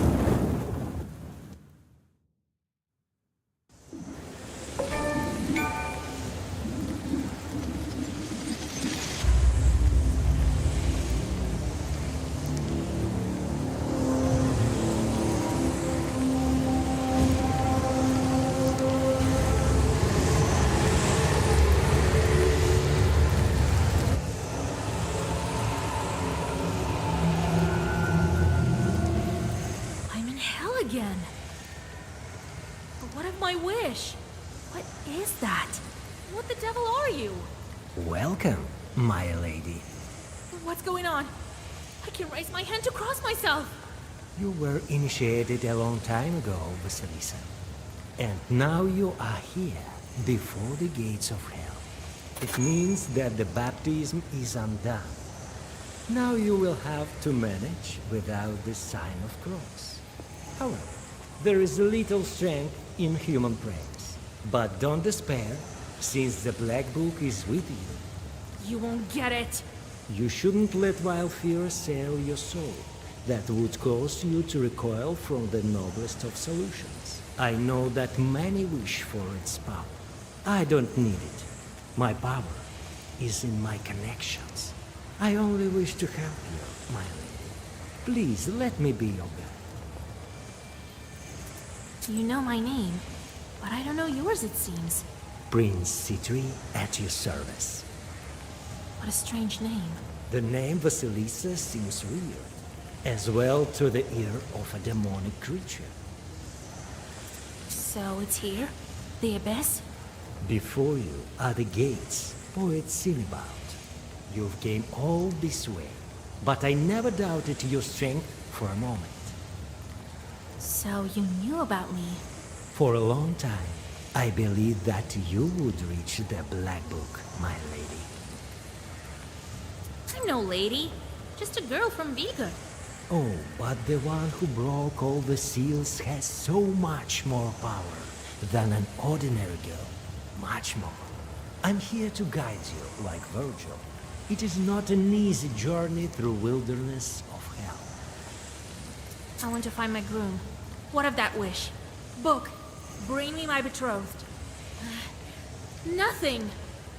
Again. But what of my wish? What is that? What the devil are you? Welcome, my lady. What's going on? I can raise my hand to cross myself. You were initiated a long time ago, Vasilisa. And now you are here, before the gates of hell. It means that the baptism is undone. Now you will have to manage without the sign of cross. However, there is little strength in human praise. But don't despair, since the Black Book is with you. You won't get it. You shouldn't let wild fear assail your soul. That would cause you to recoil from the noblest of solutions. I know that many wish for its power. I don't need it. My power is in my connections. I only wish to help you, my lady. Please let me be your guide. You know my name, but I don't know yours, it seems. Prince Sendiri at your service. What a strange name. The name Vasilisa seems weird, as well to the ear of a demonic creature. So it's here? The Abyss? Before you are the gates poets sing about. You've came all this way, but I never doubted your strength for a moment. So you knew about me? For a long time, I believed that you would reach the Black Book, my lady. I'm no lady. Just a girl from Vigo. Oh, but the one who broke all the seals has so much more power than an ordinary girl. Much more. I'm here to guide you, like Virgil. It is not an easy journey through wilderness of hell. I want to find my groom. What of that wish? Book. Bring me my betrothed. Nothing.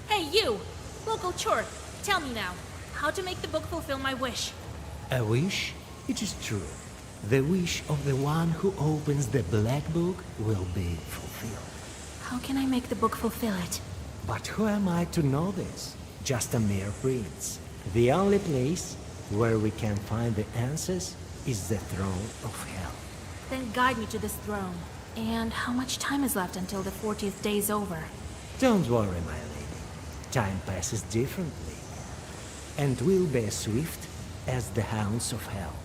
Hey, you! Local chort. Tell me now. How to make the book fulfill my wish? A wish? It is true. The wish of the one who opens the Black Book will be fulfilled. How can I make the book fulfill it? But who am I to know this? Just a mere prince. The only place where we can find the answers is the throne of hell. Then guide me to this throne. And how much time is left until the 40th day is over? Don't worry, my lady. Time passes differently, and will be as swift as the hounds of hell.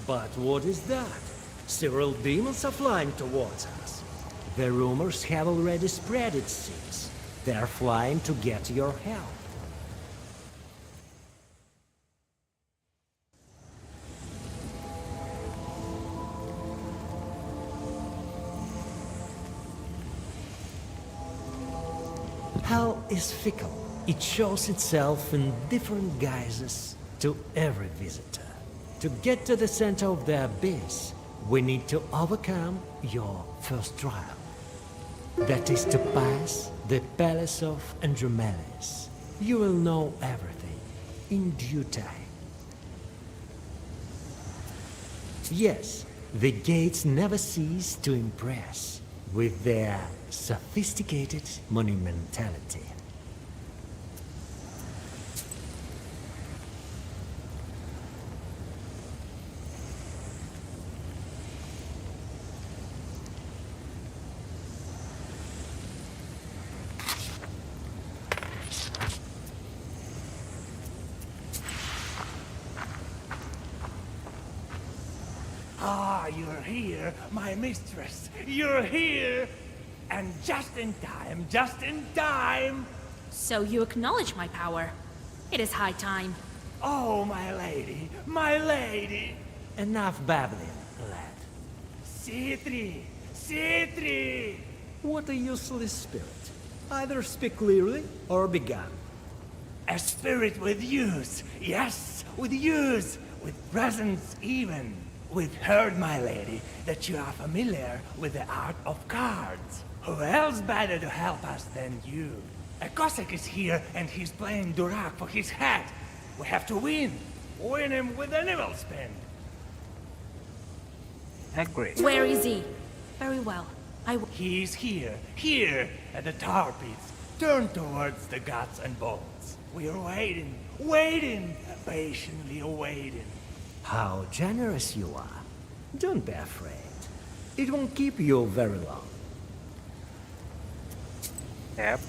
But what is that? Several demons are flying towards us. The rumors have already spread, it seems. They are flying to get your help. Hell is fickle. It shows itself in different guises to every visitor. To get to the center of the abyss, we need to overcome your first trial. That is to pass the palace of Andromeles. You will know everything in due time. Yes, the gates never cease to impress with their sophisticated monumentality. Ah, you're here, my mistress. You're here! And just in time, just in time! So you acknowledge my power. It is high time. Oh, my lady, my lady! Enough babbling, lad. Sendiri, Sendiri! What a useless spirit. Either speak clearly or be gone. A spirit with use, yes, with use, with presence even. We've heard, my lady, that you are familiar with the art of cards. Who else better to help us than you? A Cossack is here and he's playing Durak for his hat. We have to win. Win him with an evil spin. Agree. Where is he? Very well. He's here, here, at the tar pits. Turn towards the guts and bones. We're waiting, waiting, patiently waiting. How generous you are. Don't be afraid. It won't keep you very long. Sep.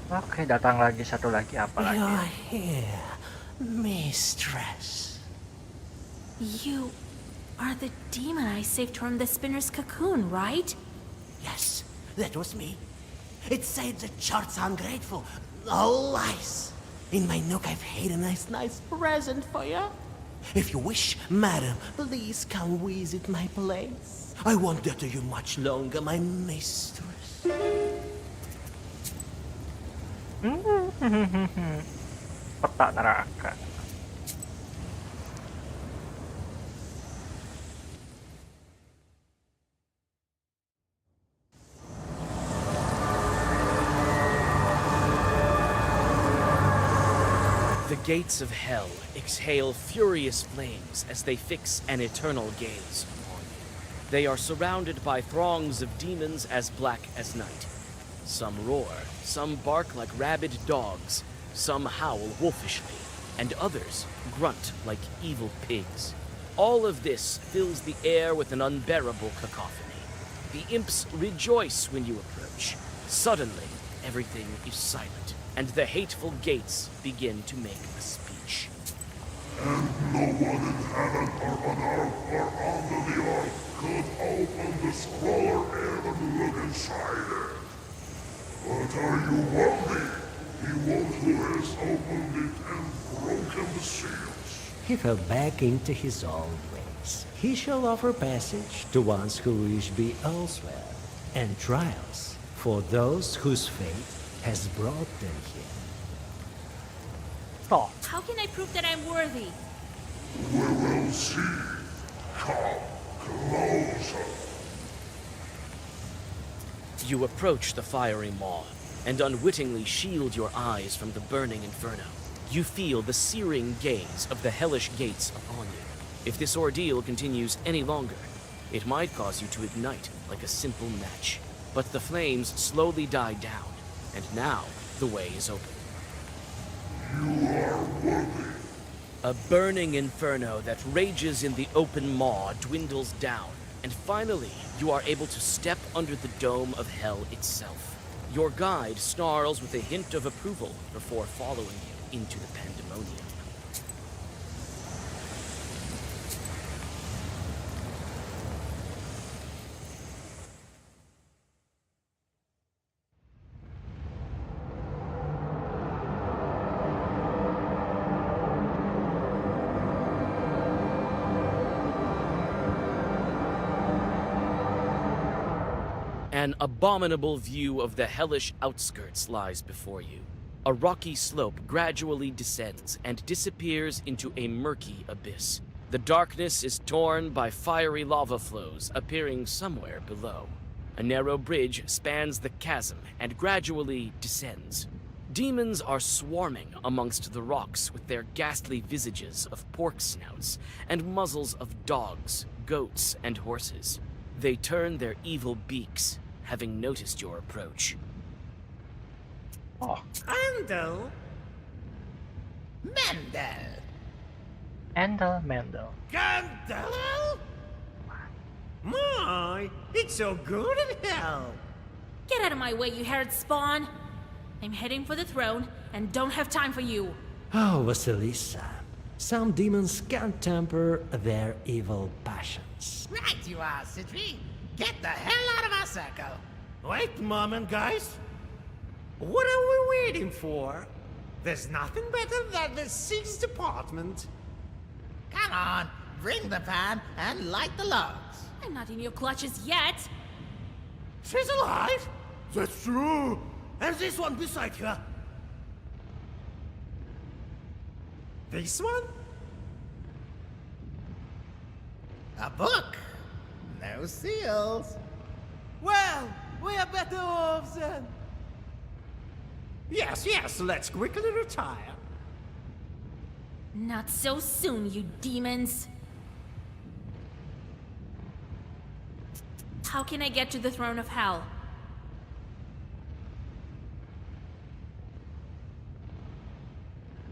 Oke, datang lagi satu lagi, apa lagi? You're here, mistress. You... are the demon I saved from the spinner's cocoon, right? Yes, that was me. It said the chart's ungrateful. All lies. In my nook, I've hid a nice present for you. If you wish, madam, please come visit my place. I won't deter you much longer, my mistress. Peta neraka. The gates of hell exhale furious flames as they fix an eternal gaze upon you. They are surrounded by throngs of demons as black as night. Some roar, some bark like rabid dogs, some howl wolfishly, and others grunt like evil pigs. All of this fills the air with an unbearable cacophony. The imps rejoice when you approach. Suddenly, everything is silent, and the hateful gates begin to make a speech. And no one in heaven or on earth or under the earth could open the scroll or even look inside it. But are you worthy? He won't who has opened it and broken the seals. He fell back into his old ways. He shall offer passage to ones who wish be elsewhere, and trials for those whose fate has brought them here. Oh, How can I prove that I'm worthy? We will see. Come closer. You approach the fiery maw, and unwittingly shield your eyes from the burning inferno. You feel the searing gaze of the hellish gates upon you. If this ordeal continues any longer, it might cause you to ignite like a simple match. But the flames slowly die down, and now the way is open. You are worthy. A burning inferno that rages in the open maw dwindles down, and finally you are able to step under the dome of hell itself. Your guide snarls with a hint of approval before following you into the pandemonium. An abominable view of the hellish outskirts lies before you. A rocky slope gradually descends and disappears into a murky abyss. The darkness is torn by fiery lava flows appearing somewhere below. A narrow bridge spans the chasm and gradually descends. Demons are swarming amongst the rocks with their ghastly visages of pork snouts and muzzles of dogs, goats, and horses. They turn their evil beaks, having noticed your approach. oh, Andel? Mendel? Mendel. Gandel? My, it's so good in hell. Get out of my way, you haired spawn! I'm heading for the throne and don't have time for you. Oh, Vasilisa. Some demons can't temper their evil passions. Right you are, Sendiri. Get the hell out of our circle. Wait, Mom and guys. What are we waiting for? There's nothing better than the sixth department. Come on, bring the pan and light the logs. I'm not in your clutches yet. She's alive? That's true. And this one beside her. This one? A book. No seals. Well, we are better off then. Yes, let's quickly retire. Not so soon, you demons. How can I get to the throne of hell?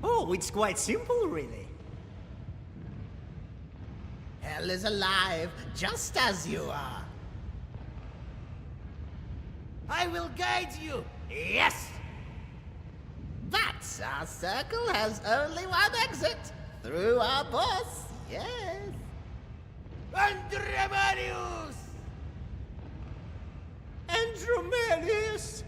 Oh, it's quite simple, really. Hell is alive, just as you are. I will guide you. Yes! But our circle has only one exit. Through our boss, yes. Andromedius! Andromedius!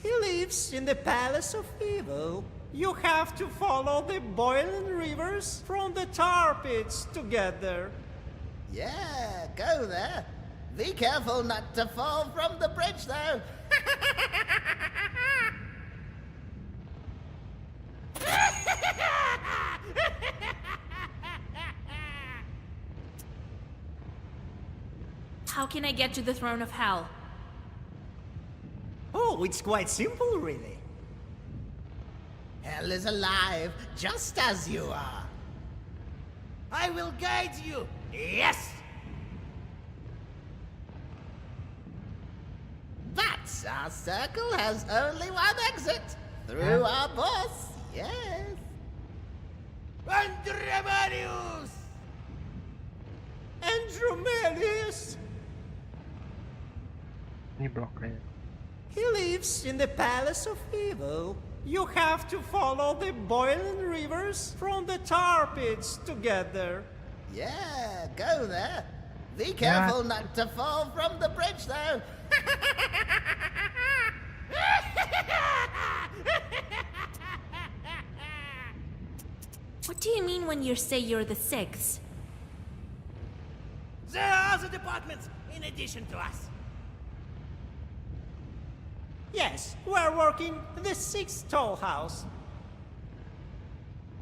He lives in the Palace of Evil. You have to follow the boiling rivers from the tar pits to get there. Yeah, go there. Be careful not to fall from the bridge, though. How can I get to the throne of hell? Oh, it's quite simple, really. Hell is alive, just as you are. I will guide you. Yes! But our circle has only one exit. Through our boss, yes. Andromedius! Andromedius! Ni-block na yun. He lives in the Palace of Evil. You have to follow the boiling rivers from the tar pits to get there. Yeah, go there. Be careful not to fall from the bridge, though. What do you mean when you say you're the sixth? There are other departments in addition to us. Yes, we're working the sixth toll house.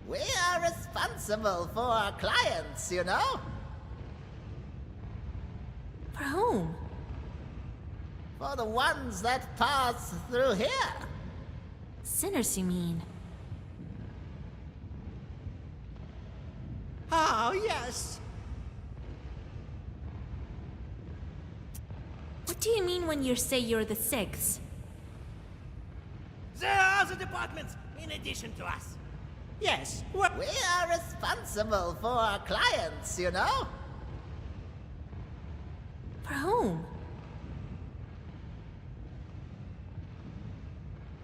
We are responsible for our clients, you know? For whom? For the ones that pass through here. Sinners, you mean? Oh, yes. What do you mean when you say you're the sixth? There are other departments in addition to us. Yes, we are responsible for our clients, you know? For whom?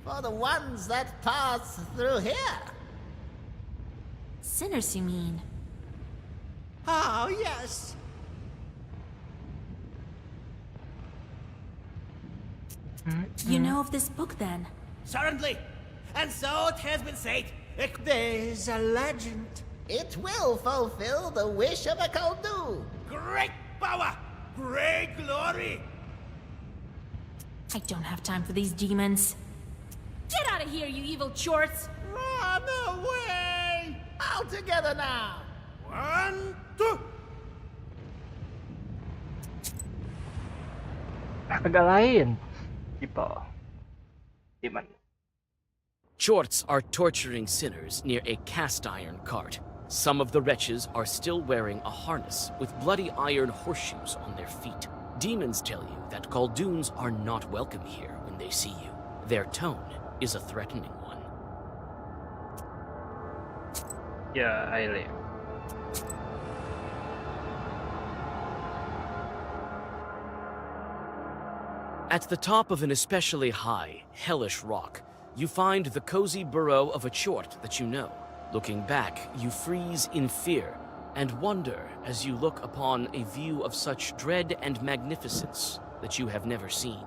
For the ones that pass through here. Sinners, you mean? Oh, yes. You know of this book, then? Certainly. And so it has been said. There's a legend. It will fulfill the wish of a Koldu. Great power! Great glory! I don't have time for these demons. Get out of here, you evil chorts! Run away! All together now. 1, 2. Pag-alayin. Tipo. Di man. Chorts are torturing sinners near a cast iron cart. Some of the wretches are still wearing a harness with bloody iron horseshoes on their feet. Demons tell you that Kalduns are not welcome here when they see you. Their tone is a threatening one. Yeah, I live. At the top of an especially high, hellish rock, you find the cozy burrow of a chort that you know. Looking back, you freeze in fear and wonder as you look upon a view of such dread and magnificence that you have never seen.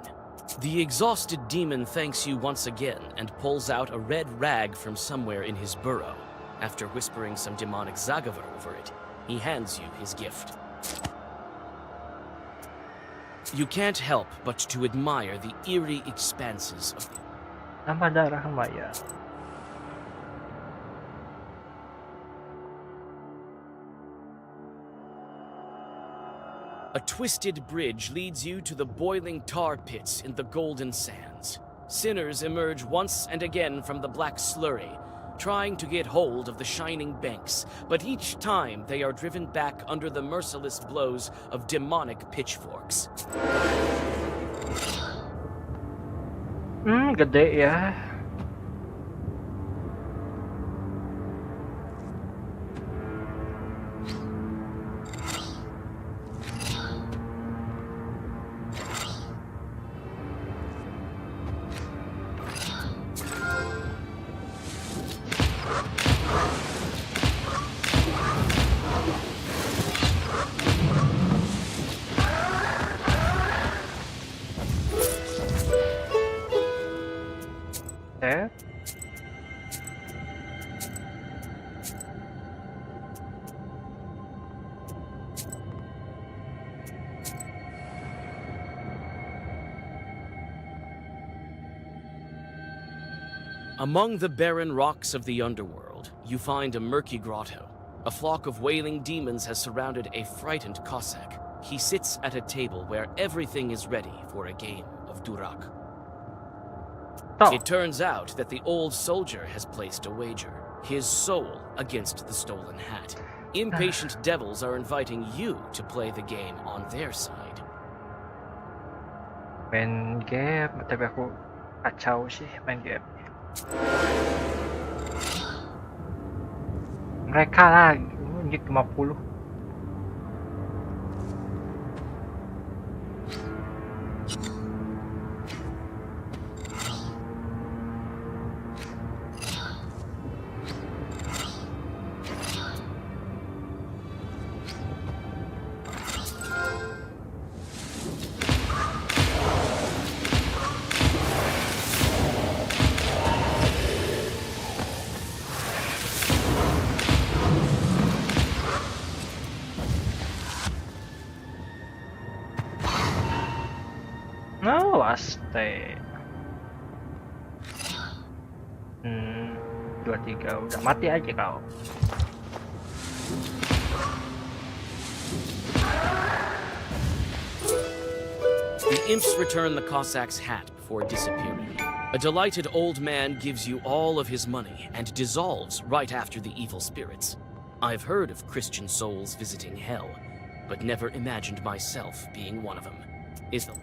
The exhausted demon thanks you once again and pulls out a red rag from somewhere in his burrow. After whispering some demonic zagavar over it, he hands you his gift. You can't help but to admire the eerie expanses of the Namadara Hamaya. A twisted bridge leads you to the boiling tar pits in the golden sands. Sinners emerge once and again from the black slurry, trying to get hold of the shining banks, but each time they are driven back under the merciless blows of demonic pitchforks. Gede ya. Among the barren rocks of the underworld, you find a murky grotto. A flock of wailing demons has surrounded a frightened Cossack. He sits at a table where everything is ready for a game of Durak. It turns out that the old soldier has placed a wager, his soul against the stolen hat. Impatient devils are inviting you to play the game on their side. Main game, tapi aku kacau sih main game. Mereka lagi unjuk 50. No, aste. 2-3 udah mati aja kau. The imps return the Cossack's hat before disappearing. A delighted old man gives you all of his money and dissolves right after the evil spirits. I've heard of Christian souls visiting hell, but never imagined myself being one of them. Is the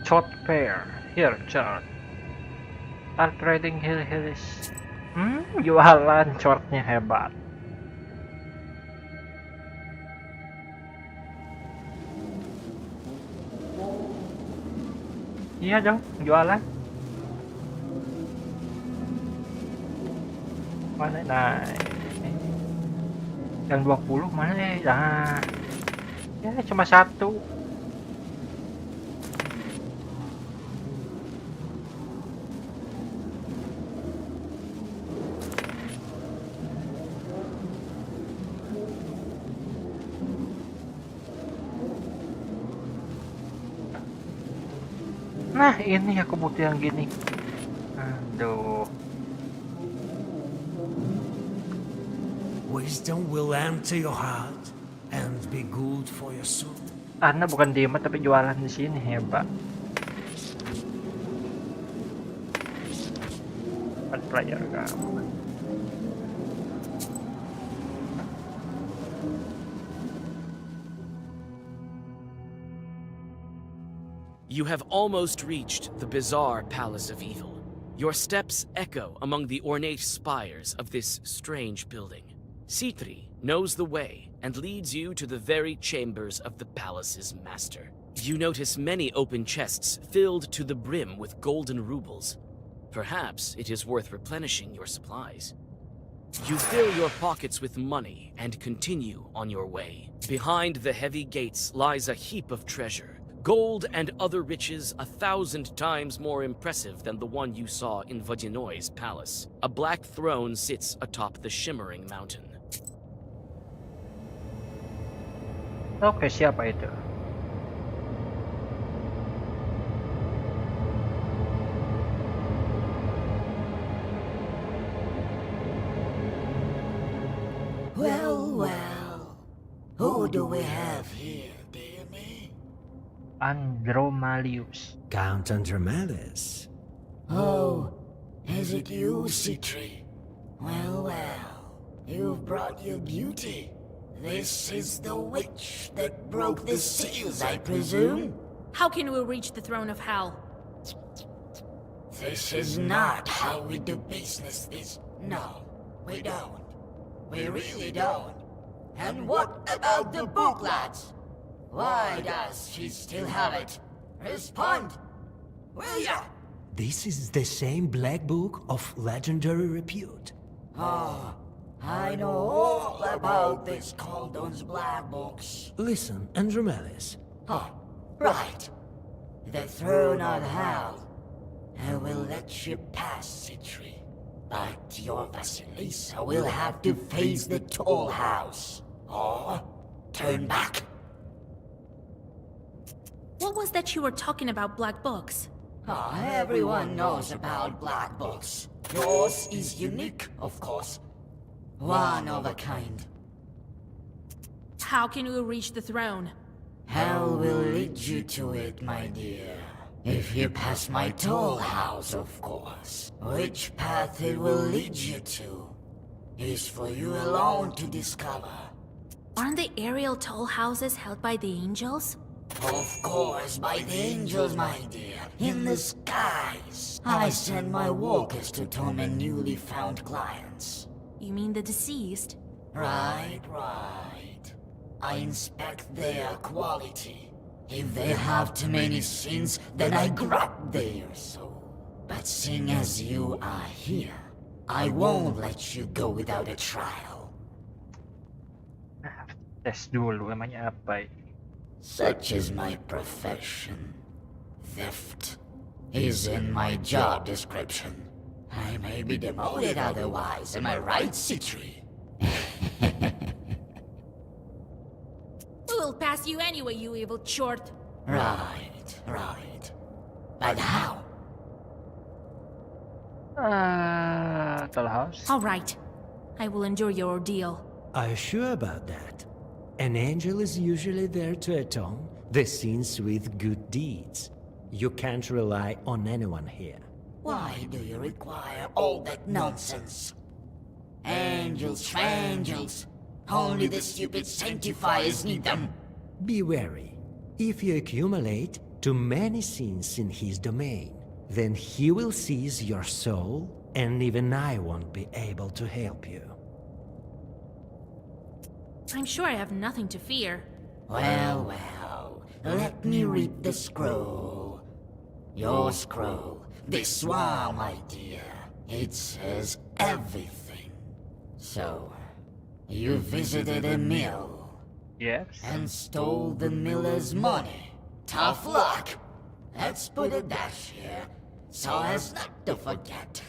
Short pair, here chart. Upgrading heal is. Jualan shortnya hebat. Iya dong, jualan. Mana naik? Yang 20 mana nah. Ya cuma satu. Nah ini aku butuh yang gini. Aduh. Wisdom will enter your heart and be good for your soul. Anda bukan demon tapi jualan di sini hebat. Player kamu. You have almost reached the bizarre Palace of Evil. Your steps echo among the ornate spires of this strange building. Sitri knows the way and leads you to the very chambers of the palace's master. You notice many open chests filled to the brim with golden rubles. Perhaps it is worth replenishing your supplies. You fill your pockets with money and continue on your way. Behind the heavy gates lies a heap of treasure. Gold and other riches 1,000 times more impressive than the one you saw in Vodinoy's palace. A black throne sits atop the shimmering mountain. Oke, siapa itu? Well. Who do we have here, dear me? Andromalius. Count Andromedas. Oh, is it you, Sitri? Well, you've brought your beauty. This is the witch that broke the seals, I presume? How can we reach the throne of hell? This is not how we do business. No, we don't. We really don't. And what about the book, lads? Why does she still have it? Respond, will ya? This is the same black book of legendary repute. Oh, I know all about this Caldon's black books. Listen, Andromedas. Oh, right. The throne of hell. I will let you pass, Sitri. But your Vasilisa will have to face the tall house. Or turn back. What was that you were talking about, black books? Everyone knows about black books. Yours is unique, of course. One of a kind. How can we reach the throne? Hell will lead you to it, my dear. If you pass my toll house, of course. Which path it will lead you to is for you alone to discover. Aren't the aerial toll houses held by the angels? Of course, by the angels, my dear. In the skies. I send my walkers to torment newly found clients. You mean the deceased? Right. I inspect their quality. If they have too many sins, then I grab their soul. But seeing as you are here, I won't let you go without a trial. Tes dulu emangnya apa ini? Such is my profession. Theft is in my job description. I may be demoted otherwise, am I right, Citri? We'll pass you anyway, you evil chort. Right. But how? Toll house. All right. I will endure your ordeal. Are you sure about that? An angel is usually there to atone the sins with good deeds. You can't rely on anyone here. Why do you require all that nonsense? Angels, angels. Only the stupid sanctifiers need them. Be wary. If you accumulate too many sins in his domain, then he will seize your soul, and even I won't be able to help you. I'm sure I have nothing to fear. Well, let me read the scroll. Your scroll. This one, my dear. It says everything. So, you visited a mill. Yes. And stole the miller's money. Tough luck. Let's put a dash here, so as not to forget.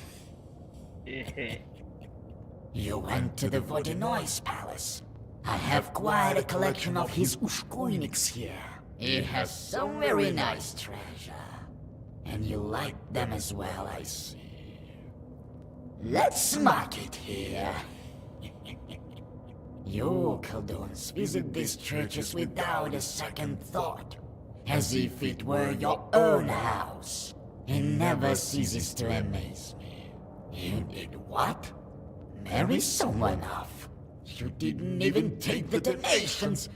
You went to the Vodenoise Palace. I have quite a collection of his ushkoiniks here. He has some very nice treasure. And you like them as well, I see. Let's mark it here. You Khaldun's visit these churches without a second thought, as if it were your own house. It never ceases to amaze me. You did what? Marry someone off. You didn't even take the donations.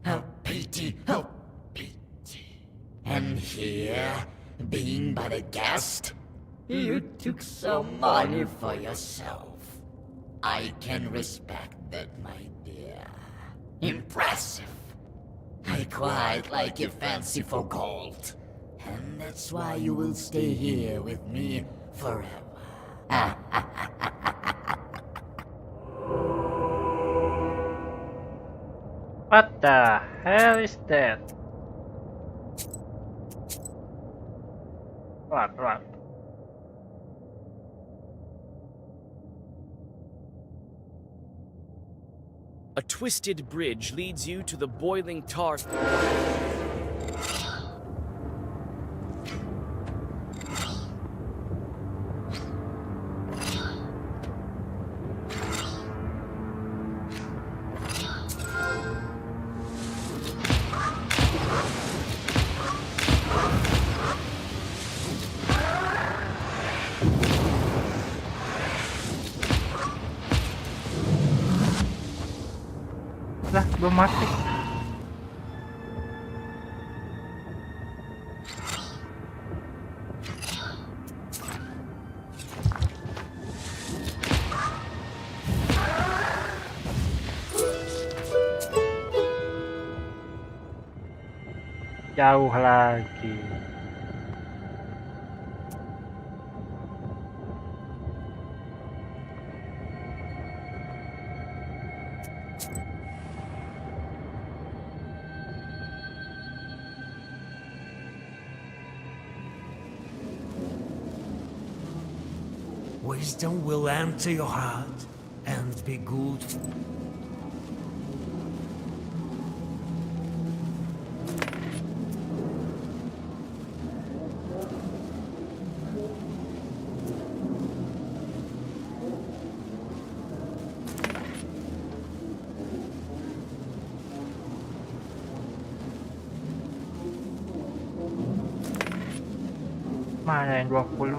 How pity, how pity. And here, being but a guest, you took some money for yourself. I can respect that, my dear. Impressive. I quite like your fancy for gold. And that's why you will stay here with me forever. What the hell is that? Run. A twisted bridge leads you to the boiling tar. Lah, belum mati. Jauh lagi. Wisdom will enter your heart and be good. Mana yang 20?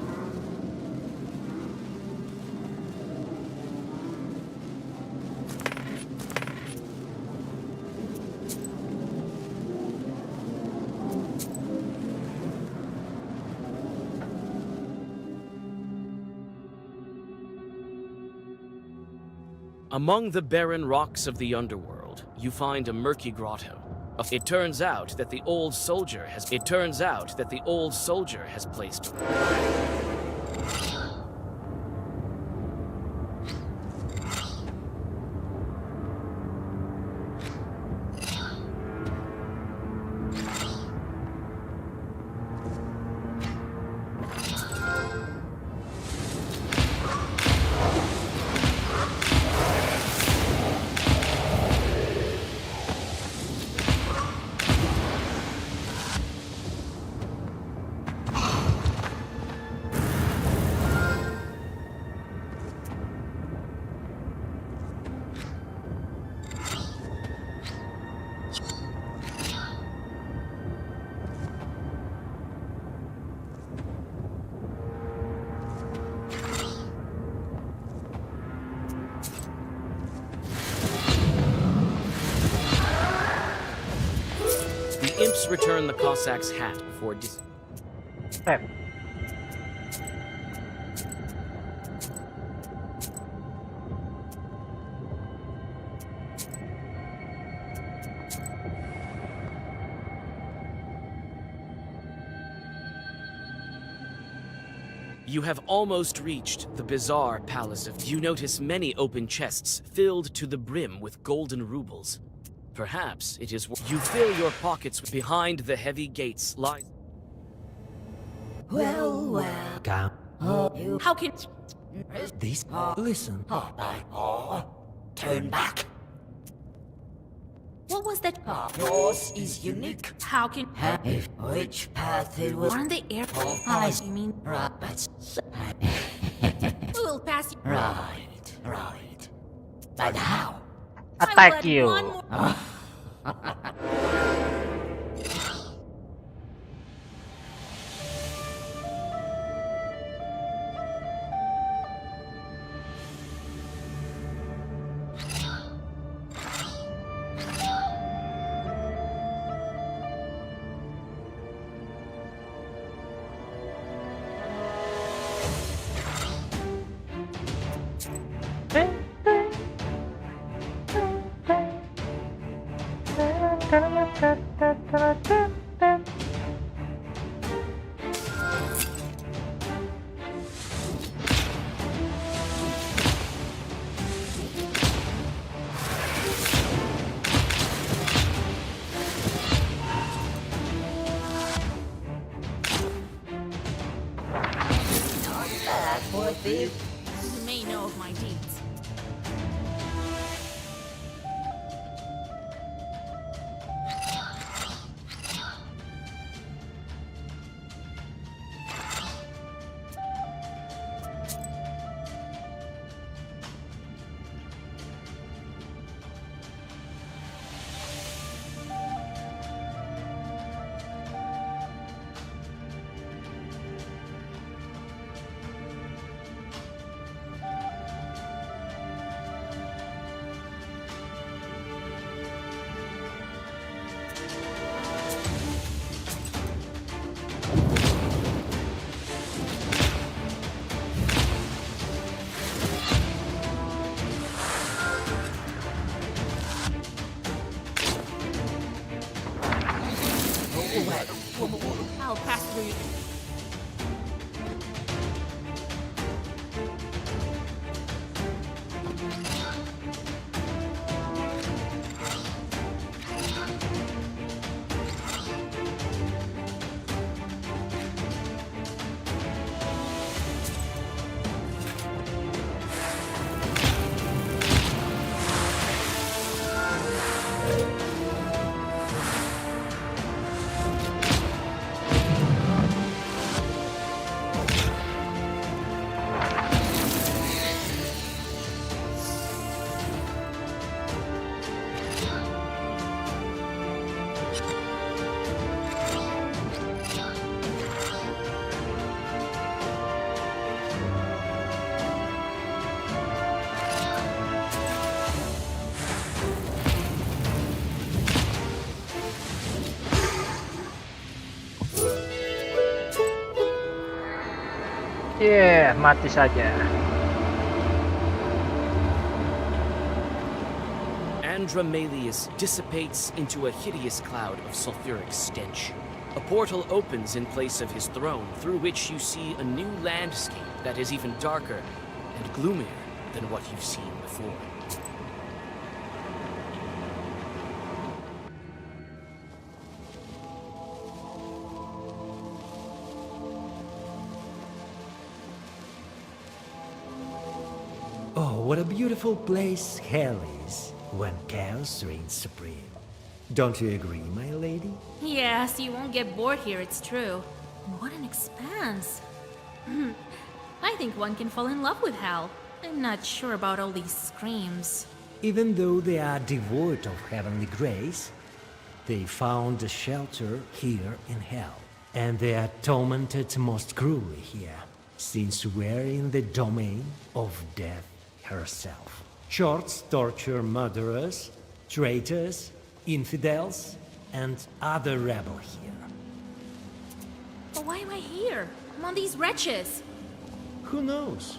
Among the barren rocks of the underworld, you find a murky grotto. It turns out that the old soldier has placed. The imps return the Cossack's hat before You have almost reached the bizarre palace of... You notice many open chests filled to the brim with golden rubles. Perhaps it is... You fill your pockets behind the heavy gates lies... Well. How can... This... Listen. Turn back. What was that? Yours is unique. How can... Which path it was... On the airport? You mean... Rabbits. We will pass you. Right. But how? Attack you. One more... You may know of my deeds. I'll pass through you. Mati saja. Andromalius dissipates into a hideous cloud of sulfuric stench. A portal opens in place of his throne, through which you see a new landscape that is even darker and gloomier than what you've seen before. Oh, what a beautiful place hell is when chaos reigns supreme. Don't you agree, my lady? Yes, you won't get bored here, it's true. And what an expanse. I think one can fall in love with hell. I'm not sure about all these screams. Even though they are devoid of heavenly grace, they found a shelter here in hell. And they are tormented most cruelly here, since we're in the domain of death herself. Shorts torture murderers, traitors, infidels, and other rebel here. But why am I here? Among these wretches? Who knows?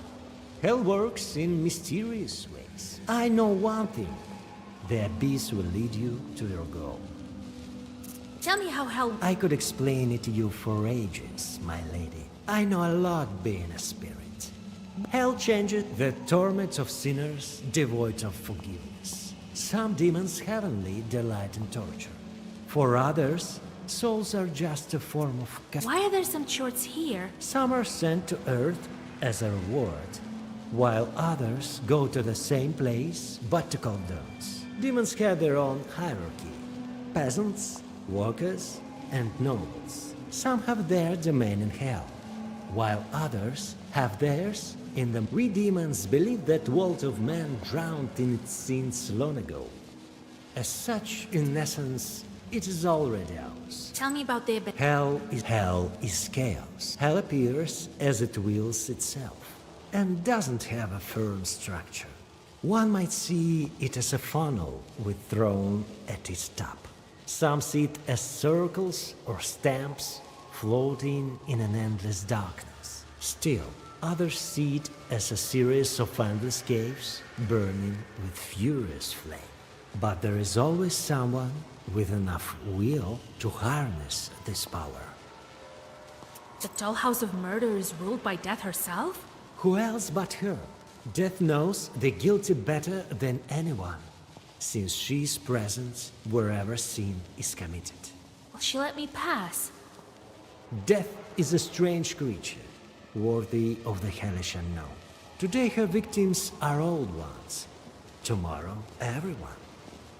Hell works in mysterious ways. I know one thing. The abyss will lead you to your goal. Tell me how hell... I could explain it to you for ages, my lady. I know a lot being a spirit. Hell changes the torment of sinners devoid of forgiveness. Some demons heavenly delight in torture. For others, souls are just a form of... Why are there some shorts here? Some are sent to Earth as a reward, while others go to the same place but to call those. Demons have their own hierarchy. Peasants, workers, and nobles. Some have their domain in hell, while others have theirs in the... We demons believe that world of man drowned in its sins long ago. As such, in essence, it is already ours. Tell me about the... Hell is chaos. Hell appears as it wills itself, and doesn't have a firm structure. One might see it as a funnel with throne at its top. Some see it as circles or stamps floating in an endless darkness. Still, others see it as a series of endless caves burning with furious flame. But there is always someone with enough will to harness this power. The tall house of murder is ruled by death herself? Who else but her? Death knows the guilty better than anyone, since she is present wherever sin is committed. Will she let me pass? Death is a strange creature, worthy of the hellish unknown. Today her victims are old ones, tomorrow everyone.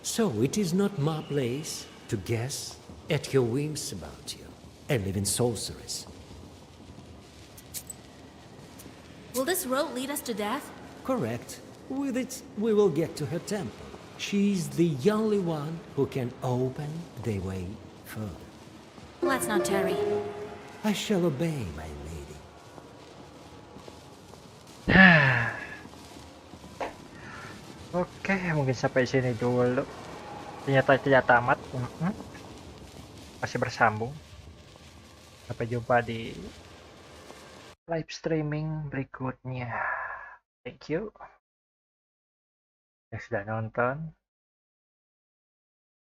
So it is not my place to guess at her whims about you and live in sorceries. Will this road lead us to death? Correct. With it, we will get to her temple. She's the only one who can open the way further. Let's not tarry. I shall obey, my lady. Oke, mungkin sampai sini dulu. Ternyata tidak tamat. Masih bersambung. Sampai jumpa di live streaming berikutnya. Thank you yang sudah nonton.